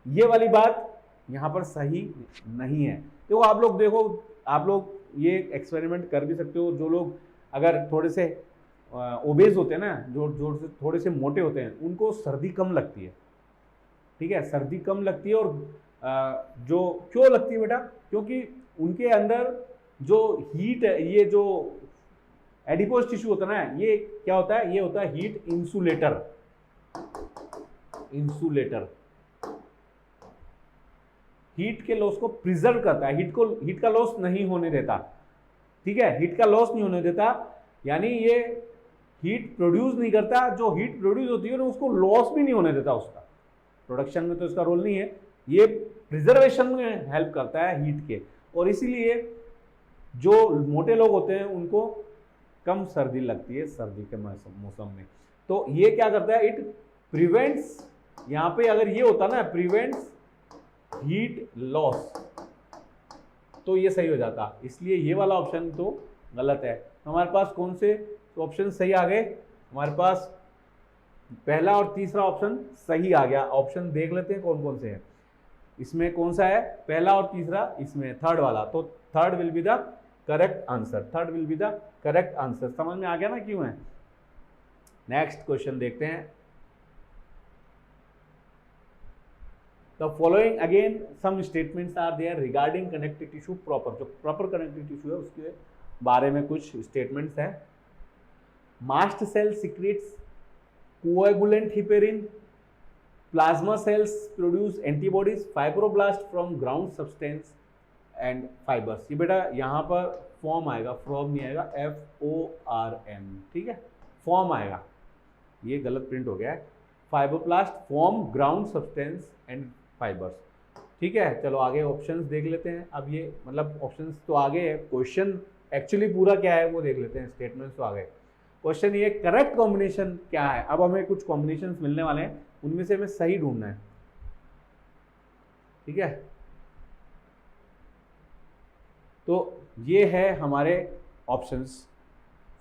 ये वाली बात यहाँ पर सही नहीं है। देखो आप लोग ये एक्सपेरिमेंट कर भी सकते हो। जो लोग अगर थोड़े से ओबेज होते हैं ना, जो थोड़े से मोटे होते हैं, उनको सर्दी कम लगती है। ठीक है, सर्दी कम लगती है। और जो क्यों लगती है बेटा? क्योंकि उनके अंदर जो हीट है, ये जो एडिपोज टिश्यू होता है ना, ये क्या होता है? ये होता है हीट इंसुलेटर। इंसुलेटर हीट के लॉस को प्रिजर्व करता है, हीट का लॉस नहीं होने देता। ठीक है, हीट का लॉस नहीं होने देता, यानी ये हीट प्रोड्यूस नहीं करता। जो हीट प्रोड्यूस होती है ना, उसको लॉस भी नहीं होने देता। उसका प्रोडक्शन में तो इसका रोल नहीं है, ये प्रिजर्वेशन में हेल्प करता है हीट के। और इसीलिए जो मोटे लोग होते हैं उनको कम सर्दी लगती है सर्दी के मौसम में। तो ये क्या करता है? इट प्रिवेंट्स, यहाँ पे अगर ये होता ना, प्रिवेंट्स हीट लॉस, तो ये सही हो जाता। इसलिए ये वाला ऑप्शन तो गलत है। तो हमारे पास कौन से ऑप्शन सही आ गए? हमारे पास पहला और तीसरा ऑप्शन सही आ गया। ऑप्शन देख लेते हैं कौन कौन से हैं। इसमें कौन सा है? पहला और तीसरा, इसमें थर्ड वाला। तो third will be the correct answer. Third will be the correct answer. समझ में आ गया ना क्यों है? नेक्स्ट क्वेश्चन देखते हैं। The following again some statements are there regarding connective tissue proper। जो प्रॉपर कनेक्टिव टिश्यू है उसके बारे में कुछ स्टेटमेंट्स हैं। Mast cell secretes coagulant heparin, plasma cells produce antibodies, fibroblast from ground substance and fibres. ये बेटा यहाँ पर फॉर्म आएगा, फ्रॉम नहीं आएगा, FORM, ठीक है, फॉर्म आएगा। ये गलत प्रिंट हो गया है। Fibroblast form ground substance and fibres, ठीक है। चलो आगे ऑप्शंस देख लेते हैं। अब ये मतलब ऑप्शंस तो आगे है, क्वेश्चन एक्चुअली पूरा क्या है वो देख लेते हैं। स्टेटमेंट्स तो आगे, क्वेश्चन ये करेक्ट कॉम्बिनेशन क्या है। अब हमें कुछ कॉम्बिनेशंस मिलने वाले हैं, उनमें से हमें सही ढूंढना है, ठीक है। तो ये है हमारे options,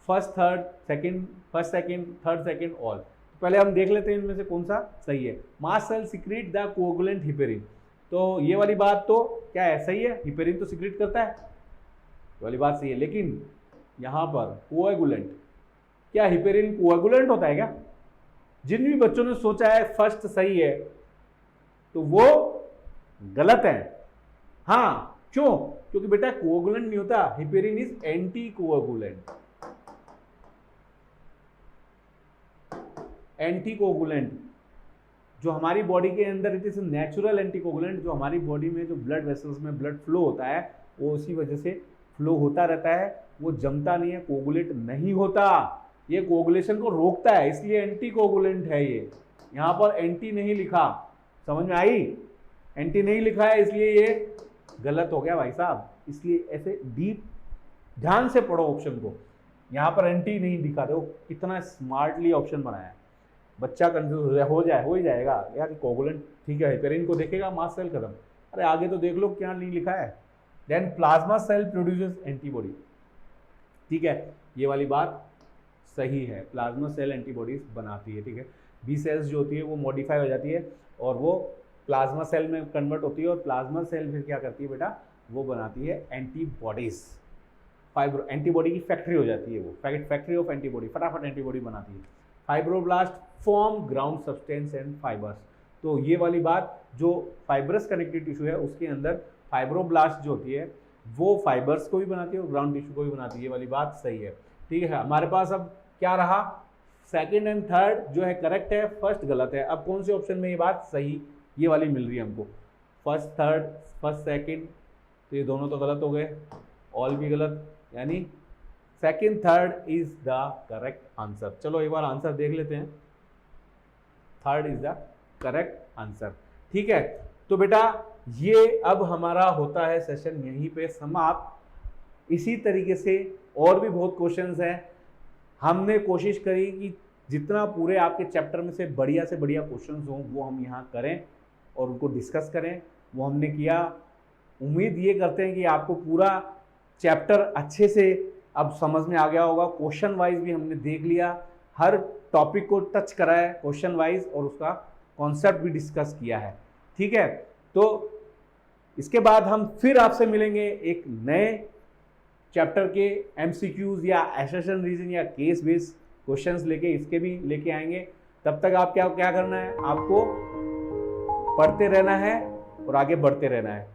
first third second, first second third second all. पहले हम देख लेते हैं इनमें से कौन सा सही है। Mast cell secrete the coagulant heparin. तो ये वाली बात तो क्या है? सही है, हिपेरिन तो सिक्रीट करता है, ये वाली बात सही है। लेकिन यहाँ पर कोएगुलेंट, क्या हिपेरिन कोएगुलेंट होता है क्या? जिन भी बच्चों ने सोचा है फर्स्ट सही है तो वो गलत है। हाँ, क्यों? क्योंकि बेटा कोएगुलेंट नहीं होता, heparin is anti coagulant. Anticoagulant जो हमारी बॉडी के अंदर, इट इज नेचुरल एंटीकोगुलेंट, जो हमारी बॉडी में जो ब्लड वेसल्स में ब्लड फ्लो होता है वो उसी वजह से फ्लो होता रहता है, वो जमता नहीं है, कोगुलेट नहीं होता। ये कोगुलेशन को रोकता है, इसलिए एंटीकोगुलेंट है ये। यहाँ पर एंटी नहीं लिखा, समझ में आई? एंटी नहीं लिखा है इसलिए ये गलत हो गया भाई साहब। इसलिए ऐसे डीप ध्यान से पढ़ो ऑप्शन को। यहाँ पर एंटी नहीं दिखा, देखो कितना स्मार्टली ऑप्शन बनाया है। बच्चा कंफ्यूज हो ही जाएगा यार, कोगुलेंट ठीक है, हिपेरिन को देखेगा मास्ट सेल खत्म। अरे आगे तो देख लो क्या नहीं लिखा है। Then plasma cell produces antibody, ठीक है, ये वाली बात सही है, प्लाज्मा सेल एंटीबॉडीज बनाती है, ठीक है। बी सेल्स जो होती है वो मॉडिफाई हो जाती है और वो प्लाज्मा सेल में कन्वर्ट होती है, और प्लाज्मा सेल फिर क्या करती है बेटा? वो बनाती है एंटीबॉडीज। फाइब्रो एंटीबॉडी की फैक्ट्री हो जाती है, वो फैक्ट्री ऑफ एंटीबॉडी, फटाफट एंटीबॉडी बनाती है। Fibroblast form ground substance and fibres. तो ये वाली बात, जो फाइब्रस कनेक्टिव टिश्यू है उसके अंदर फाइब्रोब्लास्ट जो होती है वो फाइबर्स को भी बनाती है और ग्राउंड टिश्यू को भी बनाती है, ये वाली बात सही है, ठीक है। हमारे पास अब क्या रहा? सेकंड एंड थर्ड जो है करेक्ट है, फर्स्ट गलत है। अब कौन से ऑप्शन में ये बात सही, ये वाली मिल रही है हमको? फर्स्ट थर्ड, फर्स्ट सेकंड, तो ये दोनों तो गलत हो गए, ऑल भी गलत, यानी second third is the correct answer. चलो एक बार आंसर देख लेते हैं। Third is the correct answer, ठीक है। तो बेटा ये अब हमारा होता है सेशन यहीं पे समाप्त। इसी तरीके से और भी बहुत क्वेश्चंस हैं। हमने कोशिश करी कि जितना पूरे आपके चैप्टर में से बढ़िया क्वेश्चंस हों वो हम यहाँ करें और उनको डिस्कस करें, वो हमने किया। उम्मीद ये करते हैं कि आपको पूरा चैप्टर अच्छे से अब समझ में आ गया होगा। क्वेश्चन वाइज भी हमने देख लिया, हर टॉपिक को टच करा है क्वेश्चन वाइज और उसका कॉन्सेप्ट भी डिस्कस किया है, ठीक है। तो इसके बाद हम फिर आपसे मिलेंगे एक नए चैप्टर के MCQs या एसेशन रीजन या केस बेस्ड क्वेश्चंस लेके, इसके भी लेके आएंगे। तब तक आप क्या करना है? आपको पढ़ते रहना है और आगे बढ़ते रहना है।